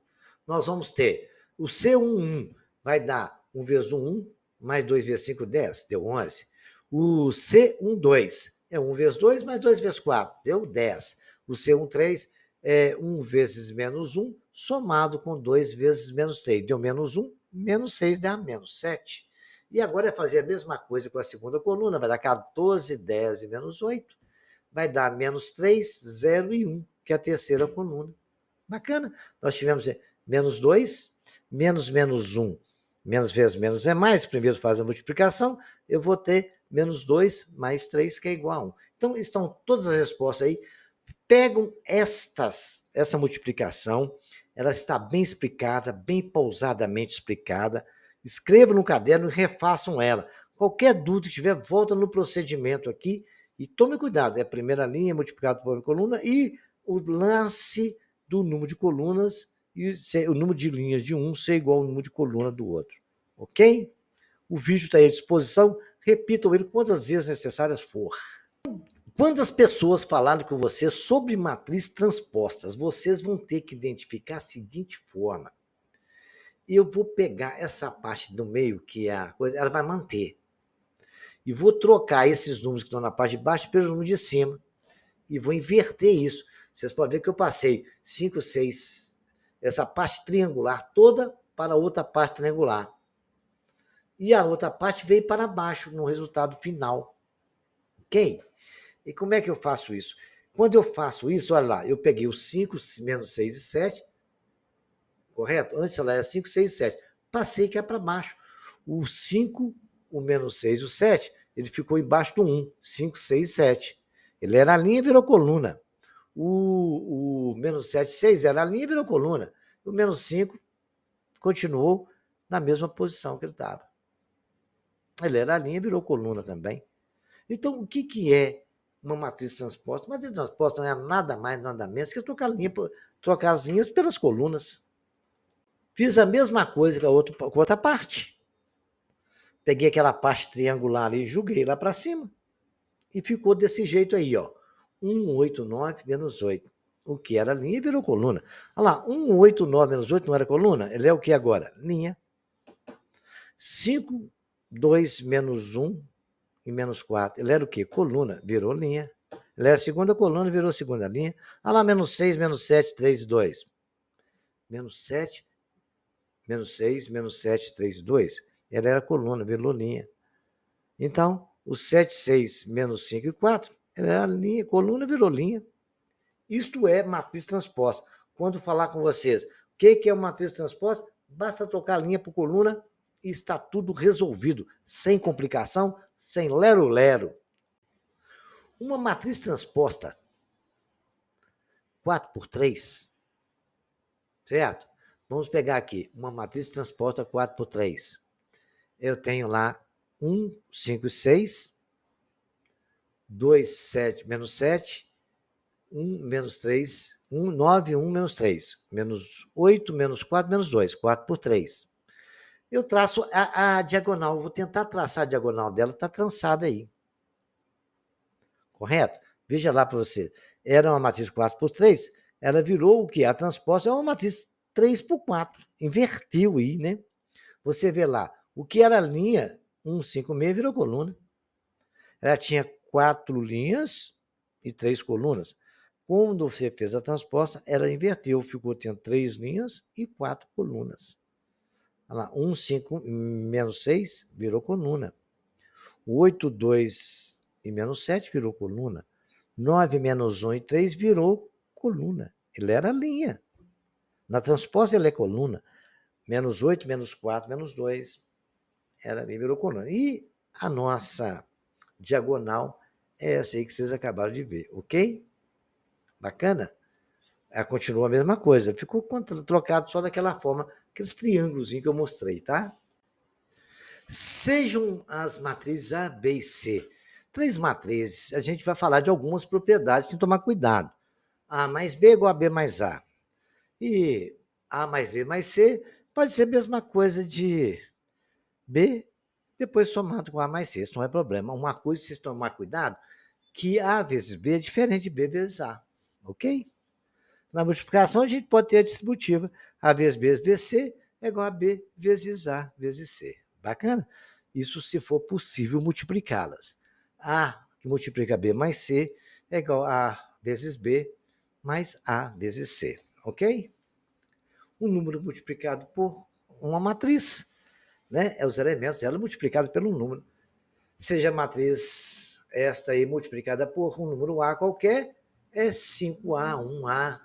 Nós vamos ter o C11 vai dar 1 vezes 1, mais 2 vezes 5, 10, deu 11. O C12 é 1 vezes 2, mais 2 vezes 4, deu 10. O C13 é 1 vezes menos 1, somado com 2 vezes menos 3, deu menos 1, menos 6 dá menos 7. E agora é fazer a mesma coisa com a segunda coluna, vai dar 14, 10 e menos 8, vai dar menos 3, 0 e 1, que é a terceira coluna. Bacana. Nós tivemos menos 2, menos menos 1, menos vezes menos é mais, primeiro faz a multiplicação, eu vou ter menos 2 mais 3, que é igual a 1. Então, estão todas as respostas aí. Pegam essa multiplicação, ela está bem explicada, bem pausadamente explicada. Escrevam no caderno e refaçam ela. Qualquer dúvida que tiver, volta no procedimento aqui e tome cuidado. É a primeira linha multiplicado por coluna e o lance do número de colunas e o número de linhas de um ser igual ao número de coluna do outro. Ok? O vídeo está aí à disposição. Repitam ele quantas vezes necessárias for. Quantas pessoas falaram com você sobre matrizes transpostas? Vocês vão ter que identificar a seguinte forma. Eu vou pegar essa parte do meio, que é a coisa, ela vai manter. E vou trocar esses números que estão na parte de baixo pelos números de cima. E vou inverter isso. Vocês podem ver que eu passei 5, 6, essa parte triangular toda para a outra parte triangular. E a outra parte veio para baixo no resultado final. Ok? E como é que eu faço isso? Quando eu faço isso, olha lá, eu peguei os 5, menos 6 e 7, correto? Antes ela era 5, 6 e 7. Passei que é para baixo. O 5, o menos 6 e o 7, ele ficou embaixo do 1. 5, 6 e 7. Ele era a linha e virou coluna. O menos 7, 6 era a linha e virou coluna. O menos 5 continuou na mesma posição que ele estava. Ele era a linha e virou coluna também. Então, o que é uma matriz transposta? Uma matriz transposta não é nada mais, nada menos que trocar as linhas pelas colunas. Fiz a mesma coisa com a outra parte. Peguei aquela parte triangular ali, joguei lá para cima. E ficou desse jeito aí, ó. 189 menos 8. O que era linha virou coluna. Olha lá, 189 menos 8 não era coluna? Ele é o que agora? Linha. 5, 2 menos 1 e menos 4. Ele era o quê? Coluna. Virou linha. Ele era a segunda coluna, virou segunda linha. Olha lá, menos 6, menos 7, 3, 2. Menos 7, menos 6, menos 7, 3, 2. Ele era coluna, virou linha. Então, o 7, 6, menos 5 e 4, ele era linha, coluna, virou linha. Isto é matriz transposta. Quando falar com vocês, o que é uma matriz transposta? Basta trocar a linha por coluna e está tudo resolvido, sem complicação, sem lero-lero. Uma matriz transposta 4 por 3, certo? Vamos pegar aqui uma matriz transposta 4 por 3. Eu tenho lá 1, 5 e 6, 2, 7, menos 7, 1, menos 3, 1, 9, 1, menos 3, menos 8, menos 4, menos 2, 4 por 3. Eu traço a diagonal, vou tentar traçar a diagonal dela, está trançada aí. Correto? Veja lá para você. Era uma matriz 4 por 3, ela virou o que? A transposta é uma matriz 3 por 4. Invertiu aí, né? Você vê lá, o que era linha, 1, 5, meio virou coluna. Ela tinha 4 linhas e 3 colunas. Quando você fez a transposta, ela inverteu, ficou tendo 3 linhas e 4 colunas. Olha lá, 1, 5, menos 6 virou coluna. 8, 2 e menos 7 virou coluna. 9 menos 1 e 3 virou coluna. Ele era linha. Na transposta ele é coluna. Menos 8, menos 4, menos 2. Era linha, virou coluna. E a nossa diagonal é essa aí que vocês acabaram de ver, ok? Bacana? Ela continua a mesma coisa. Ficou trocado só daquela forma, aqueles triângulos que eu mostrei, tá? Sejam as matrizes A, B e C. 3 matrizes, a gente vai falar de algumas propriedades, tem que tomar cuidado. A mais B é igual a B mais A. E A mais B mais C pode ser a mesma coisa de B, depois somado com A mais C. Isso não é problema. Uma coisa, vocês tomar cuidado, que A vezes B é diferente de B vezes A. Ok? Na multiplicação, a gente pode ter a distributiva. A vezes B vezes C é igual a B vezes A vezes C. Bacana? Isso se for possível multiplicá-las. A que multiplica B mais C é igual a A vezes B mais A vezes C. Ok? Um número multiplicado por uma matriz, né? É os elementos dela multiplicados pelo número. Seja a matriz esta aí multiplicada por um número A qualquer, é 5A, 1A,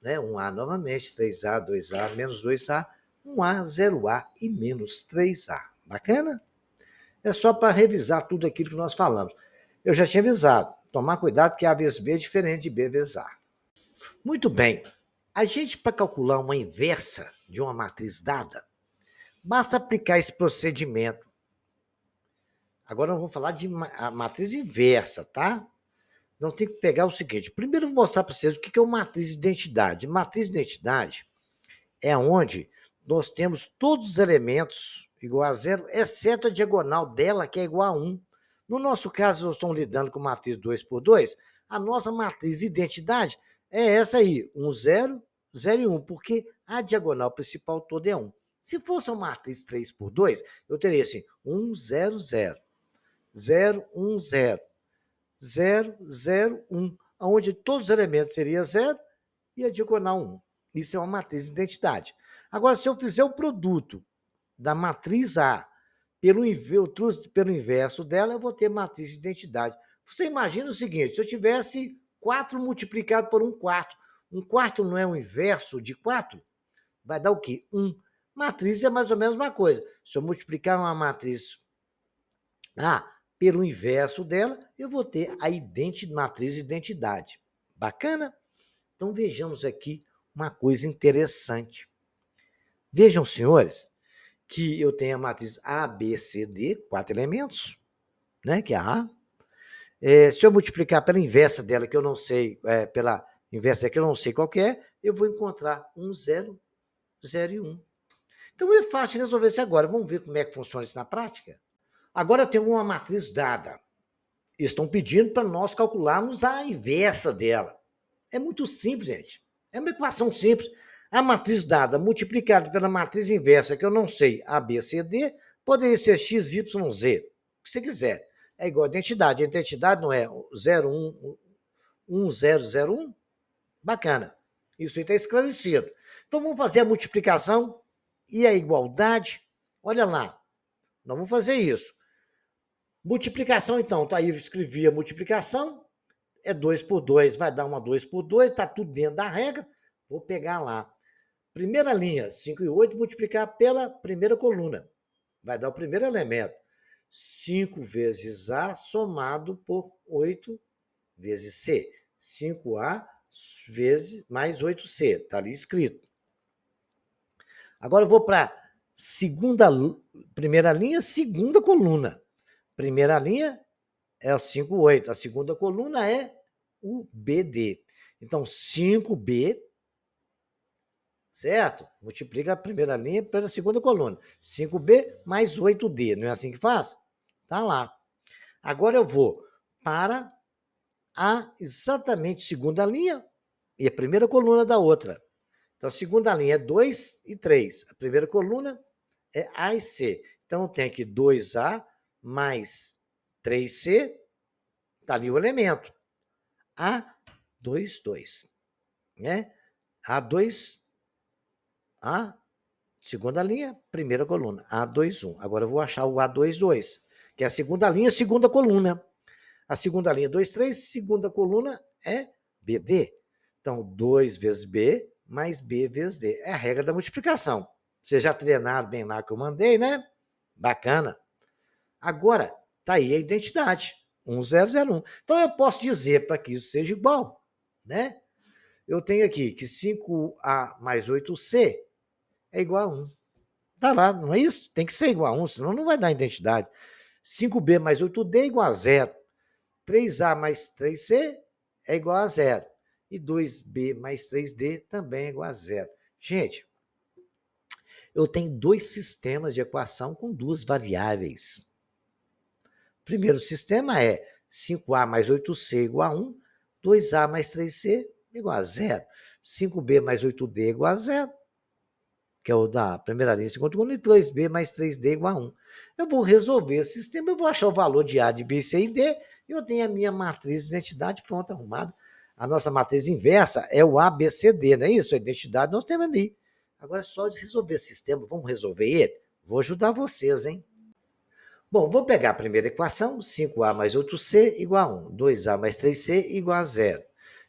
né? 1A novamente, 3A, 2A, menos 2A, 1A, 0A e menos 3A. Bacana? É só para revisar tudo aquilo que nós falamos. Eu já tinha avisado, tomar cuidado que A vezes B é diferente de B vezes A. Muito bem. A gente, para calcular uma inversa de uma matriz dada, basta aplicar esse procedimento. Agora nós vamos falar de a matriz inversa, tá? Não tem que pegar o seguinte. Primeiro eu vou mostrar para vocês o que é uma matriz de identidade. Matriz de identidade é onde nós temos todos os elementos igual a zero, exceto a diagonal dela, que é igual a 1. No nosso caso, nós estamos lidando com matriz 2 por 2. A nossa matriz de identidade é essa aí, 1, 0, 0 e 1, porque a diagonal principal toda é 1. Se fosse uma matriz 3 por 2, eu teria assim, 1, 0, 0, 0, 1, 0, 0, 0, 1, onde todos os elementos seriam 0 e a diagonal 1. Isso é uma matriz de identidade. Agora, se eu fizer o produto da matriz A pelo inverso dela, eu vou ter matriz de identidade. Você imagina o seguinte, se eu tivesse 4 multiplicado por 1 quarto, 1 quarto não é o inverso de 4? Vai dar o quê? 1. Matriz é mais ou menos uma coisa. Se eu multiplicar uma matriz A pelo inverso dela, eu vou ter a matriz de identidade. Bacana? Então vejamos aqui uma coisa interessante. Vejam, senhores, que eu tenho a matriz A, B, C, D, 4 elementos, né? Que é a A. Se eu multiplicar pela inversa dela, que eu não sei, pela inversa que eu não sei qual que é, eu vou encontrar 1, 0, 0 e 1. Então é fácil resolver isso agora. Vamos ver como é que funciona isso na prática? Agora eu tenho uma matriz dada. Estão pedindo para nós calcularmos a inversa dela. É muito simples, gente. É uma equação simples. A matriz dada multiplicada pela matriz inversa, que eu não sei, A, B, C, D, poderia ser X, Y, Z. O que você quiser. É igual a identidade. A identidade não é 0, 1, 0, 0, 1? Bacana. Isso aí está esclarecido. Então vamos fazer a multiplicação e a igualdade. Olha lá. Nós vamos fazer isso. Multiplicação, então. Tá aí, eu escrevi a multiplicação. É 2 por 2, vai dar uma 2 por 2, está tudo dentro da regra. Vou pegar lá. Primeira linha, 5 e 8, multiplicar pela primeira coluna. Vai dar o primeiro elemento. 5 vezes A somado por 8 vezes C. 5A vezes mais 8C. Está ali escrito. Agora eu vou para primeira linha, segunda coluna. Primeira linha é o 5, 8. A segunda coluna é o BD. Então, 5B, certo? Multiplica a primeira linha pela segunda coluna. 5B mais 8D. Não é assim que faz? Tá lá. Agora eu vou para a exatamente segunda linha e a primeira coluna da outra. Então, a segunda linha é 2 e 3. A primeira coluna é A e C. Então, eu tenho aqui 2A mais 3C. Está ali o elemento. A2, 2. Né? A2, A, segunda linha, primeira coluna. A2, 1. Agora eu vou achar o A2, 2, que é a segunda linha, segunda coluna. A segunda linha, 2, 3, segunda coluna é BD. Então, 2 vezes B mais B vezes D. É a regra da multiplicação. Vocês já treinaram bem lá que eu mandei, né? Bacana. Agora, tá aí a identidade. 1001. Então, eu posso dizer para que isso seja igual, né? Eu tenho aqui que 5A mais 8C é igual a 1. Tá lá, não é isso? Tem que ser igual a 1, senão não vai dar identidade. 5B mais 8D é igual a 0. 3A mais 3C é igual a 0. E 2B mais 3D também é igual a 0. Gente, eu tenho dois sistemas de equação com duas variáveis. O primeiro sistema é 5A mais 8C igual a 1, 2A mais 3C igual a 0. 5B mais 8D igual a 0, que é o da primeira linha, segunda coluna, e 2B mais 3D igual a 1. Eu vou resolver esse sistema, eu vou achar o valor de A, de B, C e D, e eu tenho a minha matriz de identidade pronta, arrumada. A nossa matriz inversa é o A, B, C, D, não é isso? A identidade nós temos ali. Agora é só de resolver esse sistema, vamos resolver ele? Vou ajudar vocês, hein? Bom, vou pegar a primeira equação, 5A mais 8C igual a 1, 2A mais 3C igual a 0.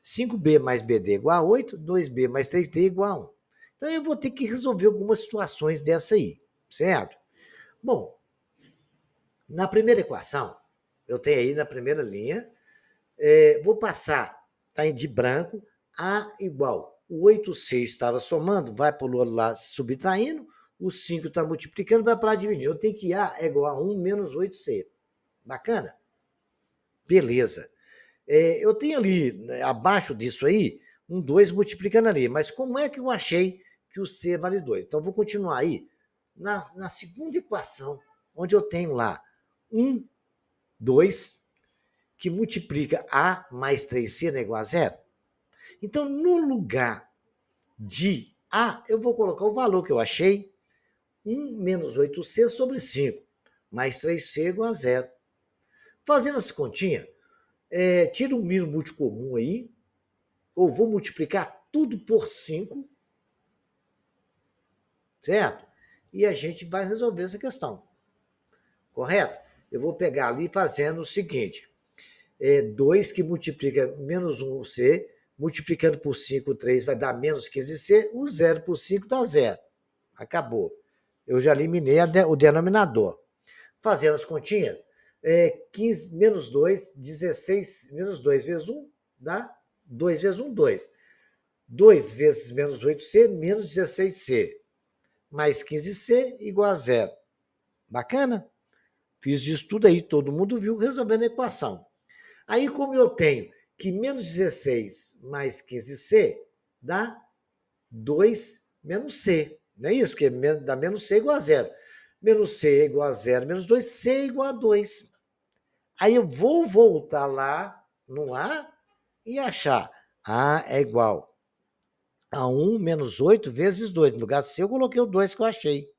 5B mais BD igual a 8, 2B mais 3D igual a 1. Então, eu vou ter que resolver algumas situações dessa aí, certo? Bom, na primeira equação, eu tenho aí na primeira linha, vou passar, tá de branco, A igual, o 8C estava somando, vai para o outro lado subtraindo, o 5 está multiplicando, vai para lá dividindo. Eu tenho que A é igual a 1 menos 8C. Bacana? Beleza. Eu tenho ali, né, abaixo disso aí, um 2 multiplicando ali. Mas como é que eu achei que o C vale 2? Então, vou continuar aí. Na segunda equação, onde eu tenho lá 1, 2, que multiplica A mais 3C não é igual a 0. Então, no lugar de A, eu vou colocar o valor que eu achei, 1 menos 8C sobre 5, mais 3C igual a 0. Fazendo essa continha, tira um mínimo multicomum aí, ou vou multiplicar tudo por 5, certo? E a gente vai resolver essa questão, correto? Eu vou pegar ali fazendo o seguinte, 2 que multiplica menos 1C, multiplicando por 5, 3 vai dar menos 15C, o 0 por 5 dá 0. Acabou. Eu já eliminei o denominador. Fazendo as continhas, 15 menos 2, 16, menos 2 vezes 1, dá 2 vezes 1, 2. 2 vezes menos 8C, menos 16C. Mais 15C igual a 0. Bacana? Fiz isso tudo aí, todo mundo viu, resolvendo a equação. Aí, como eu tenho que menos 16 mais 15C dá 2 menos C. Não é isso? Porque dá menos C igual a zero. Menos C é igual a zero, menos 2, C é igual a 2. Aí eu vou voltar lá no A e achar A é igual a 1 menos 8 vezes 2. No lugar de C, eu coloquei o 2 que eu achei.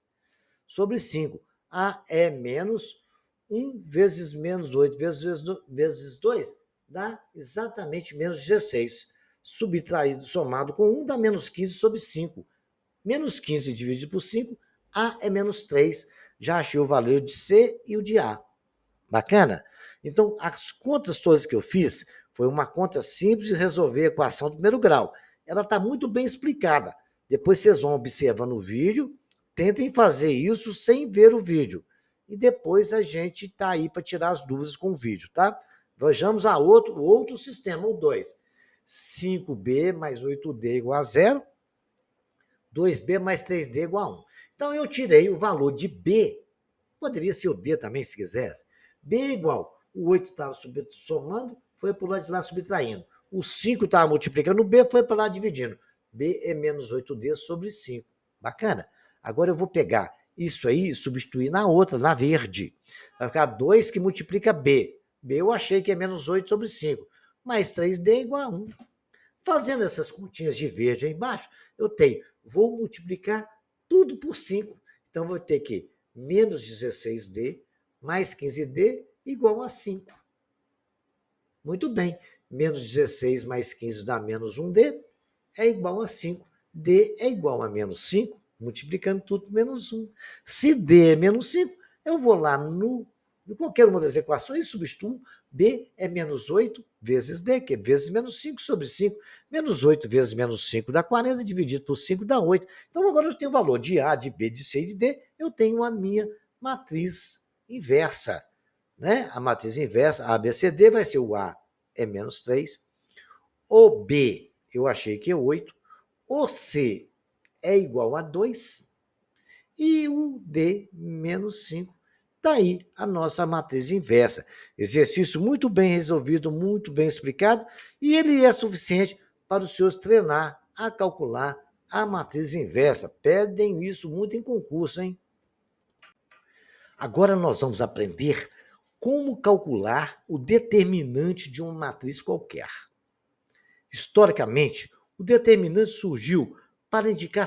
Sobre 5. A é menos 1 vezes menos 8 vezes 2 dá exatamente menos 16. Subtraído, somado com 1 dá menos 15 sobre 5. Menos 15 dividido por 5, A é menos 3. Já achei o valor de C e o de A. Bacana? Então, as contas todas que eu fiz foi uma conta simples de resolver a equação do primeiro grau. Ela está muito bem explicada. Depois vocês vão observando o vídeo, tentem fazer isso sem ver o vídeo. E depois a gente está aí para tirar as dúvidas com o vídeo, tá? Vejamos o outro sistema, o 2. 5B mais 8D igual a 0. 2B mais 3D igual a 1. Então, eu tirei o valor de B. Poderia ser o D também, se quisesse. B é igual. O 8 estava somando, foi para o lado de lá subtraindo. O 5 estava multiplicando o B, foi para lá dividindo. B é menos 8D sobre 5. Bacana? Agora eu vou pegar isso aí e substituir na outra, na verde. Vai ficar 2 que multiplica B. B eu achei que é menos 8 sobre 5. Mais 3D é igual a 1. Fazendo essas continhas de verde aí embaixo, eu tenho, vou multiplicar tudo por 5. Então, vou ter que menos 16D mais 15D igual a 5. Muito bem. Menos 16 mais 15 dá menos 1D, é igual a 5. D é igual a menos 5, multiplicando tudo por menos 1. Se D é menos 5, eu vou lá em qualquer uma das equações e substituo. B é menos 8 vezes D, que é vezes menos 5 sobre 5. Menos 8 vezes menos 5 dá 40, dividido por 5 dá 8. Então, agora eu tenho o valor de A, de B, de C e de D. Eu tenho a minha matriz inversa. Né? A matriz inversa, A, B, C, D, vai ser o A é menos 3. O B, eu achei que é 8. O C é igual a 2. E o D, menos 5. Daí a nossa matriz inversa. Exercício muito bem resolvido, muito bem explicado, e ele é suficiente para os senhores treinar a calcular a matriz inversa. Pedem isso muito em concurso, hein? Agora nós vamos aprender como calcular o determinante de uma matriz qualquer. Historicamente, o determinante surgiu para indicar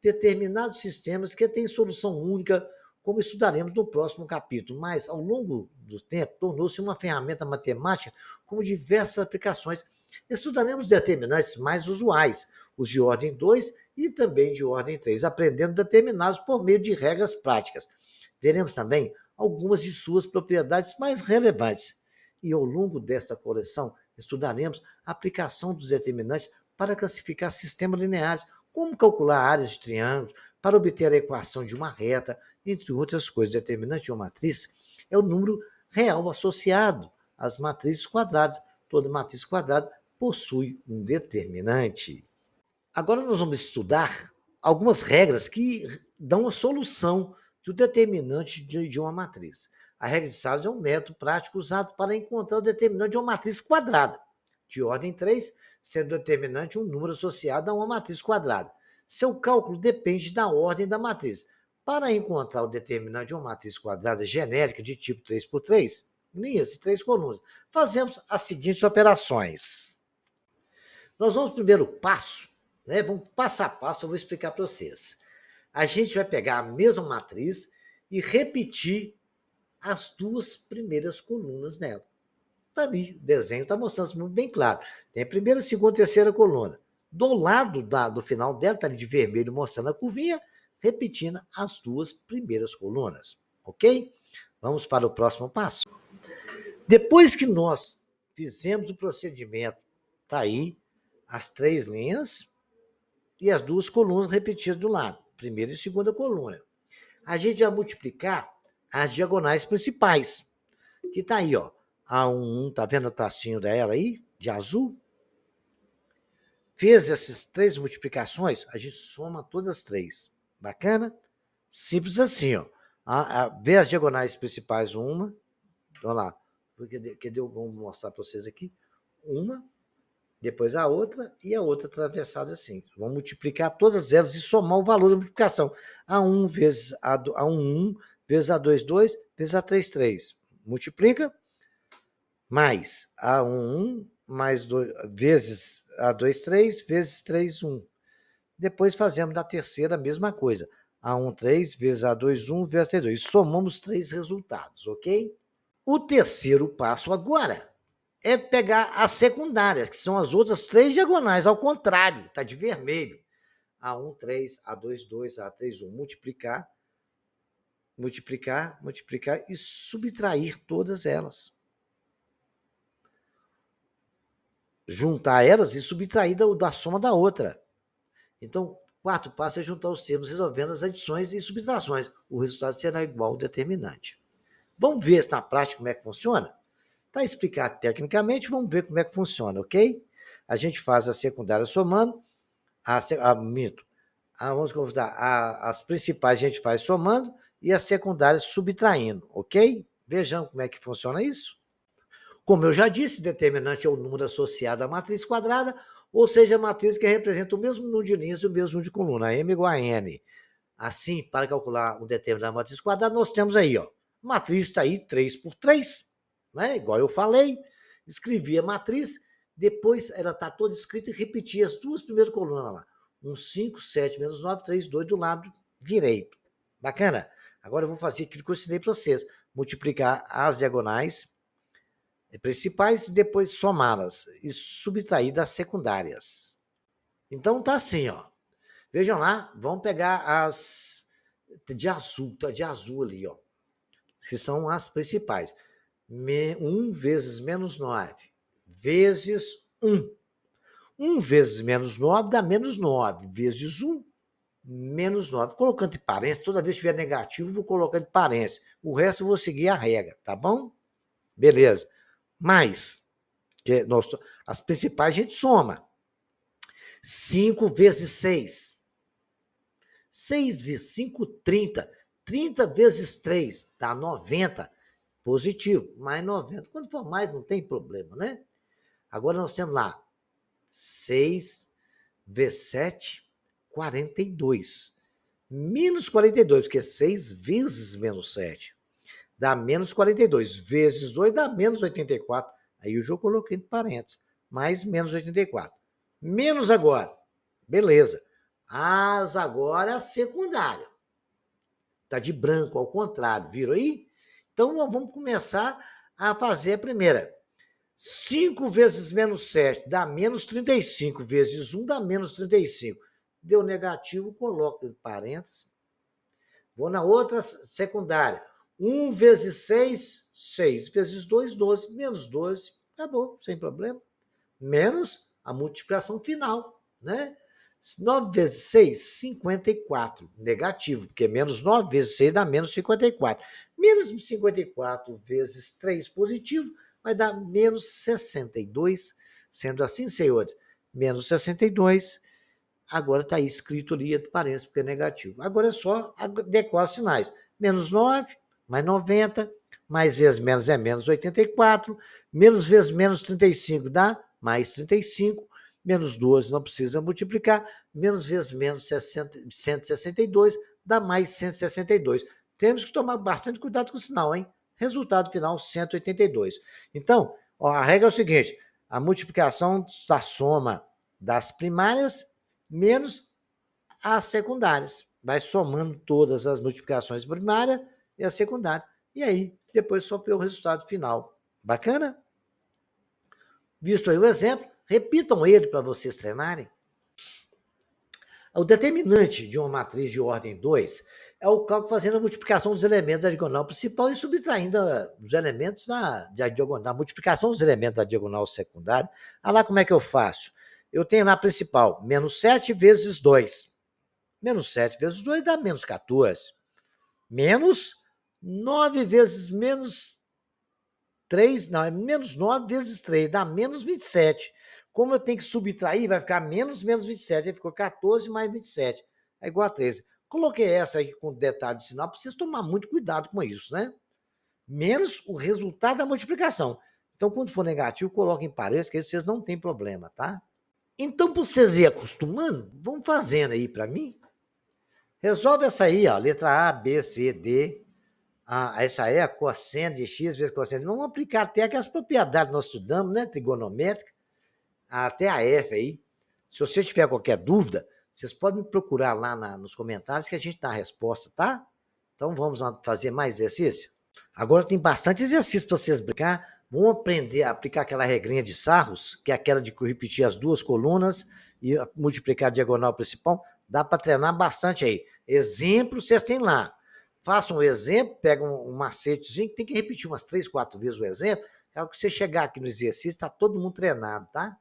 determinados sistemas que têm solução única, como estudaremos no próximo capítulo, mas ao longo do tempo tornou-se uma ferramenta matemática com diversas aplicações. Estudaremos determinantes mais usuais, os de ordem 2 e também de ordem 3, aprendendo determinados por meio de regras práticas. Veremos também algumas de suas propriedades mais relevantes. E ao longo desta coleção, estudaremos a aplicação dos determinantes para classificar sistemas lineares, como calcular áreas de triângulos, para obter a equação de uma reta, entre outras coisas. O determinante de uma matriz é o número real associado às matrizes quadradas. Toda matriz quadrada possui um determinante. Agora nós vamos estudar algumas regras que dão a solução de um determinante de uma matriz. A regra de Salles é um método prático usado para encontrar o determinante de uma matriz quadrada, de ordem 3, sendo determinante um número associado a uma matriz quadrada. Seu cálculo depende da ordem da matriz. Para encontrar o determinante de uma matriz quadrada genérica de tipo 3 por 3, linhas e 3 colunas, fazemos as seguintes operações. Nós vamos primeiro passo, né? Vamos passo a passo, eu vou explicar para vocês. A gente vai pegar a mesma matriz e repetir as duas primeiras colunas dela. Está ali, o desenho está mostrando muito bem claro. Tem a primeira, segunda e terceira coluna. Do lado do final dela, está ali de vermelho mostrando a curvinha, repetindo as duas primeiras colunas. Ok? Vamos para o próximo passo. Depois que nós fizemos o procedimento, está aí as 3 linhas e as 2 colunas repetidas do lado, primeira e segunda coluna. A gente vai multiplicar as diagonais principais, que está aí, ó. A1, tá vendo o tracinho dela aí, de azul? Fez essas 3 multiplicações, a gente soma todas as 3. Bacana? Simples assim, ó. Vê as diagonais principais, uma, olha lá, Cadê? Vamos mostrar para vocês aqui. Uma, depois a outra e a outra atravessada assim. Vamos multiplicar todas elas e somar o valor da multiplicação. A1 vezes A1, 1, vezes A2, 2, vezes A3, 3. Multiplica, mais A1, 1, mais 2, vezes A2, 3, vezes 3, 1. Depois fazemos da terceira a mesma coisa. A1, 3, vezes A2, 1, vezes A3, 2. Somamos 3 resultados, ok? O terceiro passo agora é pegar as secundárias, que são as outras 3 diagonais, ao contrário, está de vermelho. A1, 3, A2, 2, A3, 1. Multiplicar, multiplicar, multiplicar e subtrair todas elas. Juntar elas e subtrair da soma da outra. Então, o quarto passo é juntar os termos, resolvendo as adições e subtrações. O resultado será igual ao determinante. Vamos ver na prática como é que funciona? Está explicado tecnicamente, vamos ver como é que funciona, ok? A gente faz a secundária somando, vamos convidar, as principais a gente faz somando e as secundárias subtraindo, ok? Vejamos como é que funciona isso. Como eu já disse, determinante é o número associado à matriz quadrada, ou seja, a matriz que representa o mesmo número de linhas e o mesmo número de coluna, M igual a N. Assim, para calcular um determinado matriz quadrada, nós temos aí, ó, matriz está aí 3 por 3, né? Igual eu falei, escrevi a matriz, depois ela está toda escrita e repeti as duas primeiras colunas lá. 1, 5, 7, menos 9, 3, 2 do lado direito. Bacana? Agora eu vou fazer aquilo que eu ensinei para vocês, multiplicar as diagonais principais e depois somá-las e subtrair das secundárias. Então tá assim, ó. Vejam lá, vamos pegar as tá de azul ali, ó, que são as principais. 1 vezes menos 9, vezes 1. 1 vezes menos 9 dá menos 9, vezes 1, menos 9. Colocando em parênteses, toda vez que tiver negativo, vou colocar em parênteses. O resto eu vou seguir a regra, tá bom? Beleza. Mais, as principais a gente soma. 5 vezes 6. 6 vezes 5, 30. 30 vezes 3 dá 90. Positivo, mais 90. Quando for mais, não tem problema, né? Agora nós temos lá 6 vezes 7, 42. Menos 42, porque 6 vezes menos 7 dá menos 42. Vezes 2 dá menos 84. Aí eu já coloquei entre parênteses. Mais menos 84. Menos agora. Beleza. As agora a secundária. Está de branco, ao contrário. Viram aí? Então, nós vamos começar a fazer a primeira. 5 vezes menos 7 dá menos 35. Vezes 1 dá menos 35. Deu negativo, coloco entre parênteses. Vou na outra secundária. 1 vezes 6, 6. Vezes 2, 12. Menos 12. Acabou, sem problema. Menos a multiplicação final, né? 9 vezes 6, 54. Negativo, porque menos 9 vezes 6 dá menos 54. Menos 54 vezes 3 positivo vai dar menos 62. Sendo assim, senhores, menos 62. Agora está escrito ali entre parênteses, porque é negativo. Agora é só adequar os sinais. Menos 9, mais 90, mais vezes menos é menos 84, menos vezes menos 35 dá mais 35, menos 12 não precisa multiplicar, menos vezes menos 162 dá mais 162. Temos que tomar bastante cuidado com o sinal, hein? Resultado final, 182. Então, ó, a regra é o seguinte, a multiplicação da soma das primárias menos as secundárias. Vai somando todas as multiplicações primária e a secundária. E aí, depois só ver o resultado final. Bacana? Visto aí o exemplo, repitam ele para vocês treinarem. O determinante de uma matriz de ordem 2 é o cálculo fazendo a multiplicação dos elementos da diagonal principal e subtraindo os elementos da diagonal, a multiplicação dos elementos da diagonal secundária. Olha lá como é que eu faço. Eu tenho na principal, menos 7 vezes 2. Menos 7 vezes 2 dá menos 14. Menos 9 vezes menos 3, não, é menos 9 vezes 3, dá menos 27. Como eu tenho que subtrair, vai ficar menos 27. Aí ficou 14 mais 27. É igual a 13. Coloquei essa aí com detalhe de sinal, preciso tomar muito cuidado com isso, né? menos o resultado da multiplicação. Então, quando for negativo, coloque em parênteses, que aí vocês não têm problema, tá? Então, para vocês irem acostumando, vão fazendo aí para mim. Resolve essa aí, ó, letra A, B, C, D. Essa é a cosseno de x vezes cosseno. Vamos aplicar até aquelas propriedades que nós estudamos, né? Trigonométrica, até a F aí. Se você tiver qualquer dúvida, vocês podem me procurar lá nos comentários que a gente dá a resposta, tá? Então vamos fazer mais exercício? Agora tem bastante exercício para vocês brincar. Vão aprender a aplicar aquela regrinha de Sarros, que é aquela de repetir as duas colunas e multiplicar a diagonal principal. Dá para treinar bastante aí. Exemplo, vocês têm lá. Façam um exemplo, pegam um macetezinho, que tem que repetir umas 3, 4 vezes o exemplo. É o que você chegar aqui no exercício, está todo mundo treinado, tá?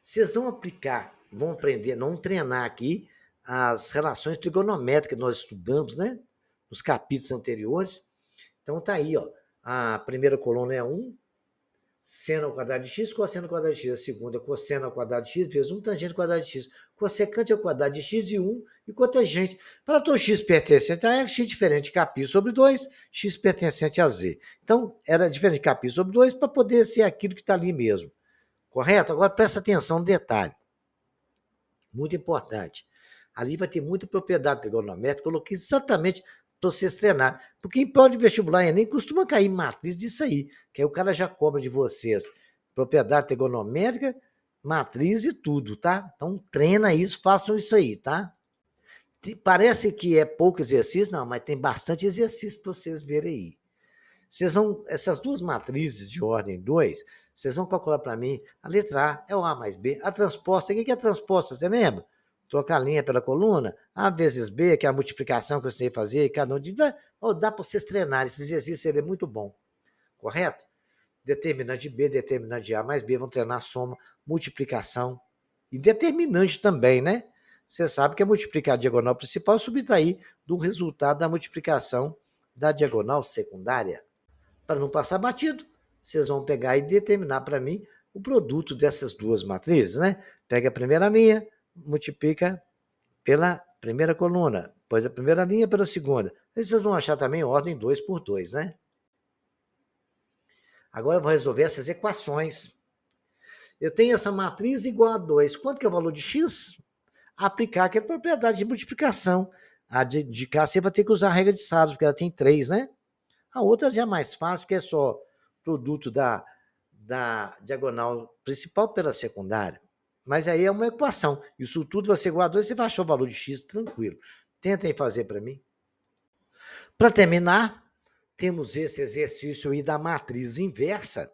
Vocês vão aplicar, vão aprender, não treinar aqui as relações trigonométricas que nós estudamos, né? Nos capítulos anteriores. Então tá aí, ó. A primeira coluna é 1, seno ao quadrado de x, cosseno ao quadrado de x. A segunda, cosseno ao quadrado de x vezes 1, tangente ao quadrado de x. Cossecante ao quadrado de x e 1 e cotangente. Para todo x pertencente a x, diferente de π sobre 2, x pertencente a z. Então, era diferente de π sobre 2 para poder ser aquilo que está ali mesmo. Correto? Agora presta atenção no detalhe. Muito importante. Ali vai ter muita propriedade trigonométrica. Coloquei exatamente para vocês treinarem. Porque em prova de vestibular nem costuma cair matriz disso aí. Que aí o cara já cobra de vocês propriedade trigonométrica, matriz e tudo, tá? Então treina isso, façam isso aí, tá? Parece que é pouco exercício, não, mas tem bastante exercício para vocês verem aí. Vocês vão, essas duas matrizes de ordem 2, vocês vão calcular para mim, a letra A é o A mais B, a transposta, o que é a transposta, você lembra? Trocar a linha pela coluna, A vezes B, que é a multiplicação que você tem que fazer, e cada um de... dá para vocês treinarem, esse exercício ele é muito bom, correto? Determinante de B, determinante de A mais B, vão treinar soma, multiplicação, e determinante também, né? Você sabe que é multiplicar a diagonal principal e subtrair do resultado da multiplicação da diagonal secundária. Para não passar batido, vocês vão pegar e determinar para mim o produto dessas duas matrizes, né? Pega a primeira linha, multiplica pela primeira coluna, depois a primeira linha pela segunda. Aí vocês vão achar também ordem 2 por 2, né? Agora eu vou resolver essas equações. Eu tenho essa matriz igual a 2. Quanto que é o valor de x? Aplicar aquela propriedade de multiplicação. A de cá você vai ter que usar a regra de Sardos, porque ela tem 3, né? A outra já é mais fácil, que é só produto da diagonal principal pela secundária. Mas aí é uma equação. Isso tudo vai ser igual a 2, você vai achar o valor de x tranquilo. Tentem fazer para mim. Para terminar, temos esse exercício aí da matriz inversa.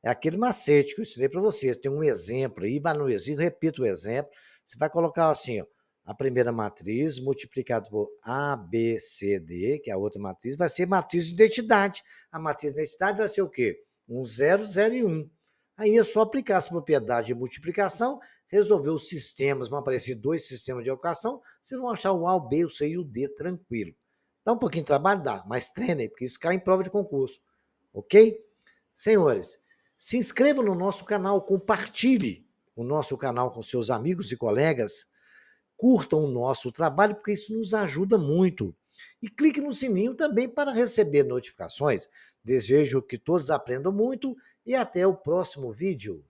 É aquele macete que eu ensinei para vocês. Tem um exemplo aí, vai no exercício, repita o exemplo. Você vai colocar assim, ó, a primeira matriz multiplicado por A, B, C, D, que é a outra matriz, vai ser matriz de identidade. A matriz de identidade vai ser o quê? 1, 0, 0 e 1. Aí é só aplicar essa propriedade de multiplicação, resolver os sistemas, vão aparecer 2 sistemas de equação, vocês vão achar o A, o B, o C e o D tranquilo. Dá um pouquinho de trabalho? Dá, mas treinem, porque isso cai em prova de concurso. Ok? Senhores, se inscreva no nosso canal, compartilhe o nosso canal com seus amigos e colegas, curtam o nosso trabalho, porque isso nos ajuda muito. E clique no sininho também para receber notificações. Desejo que todos aprendam muito e até o próximo vídeo.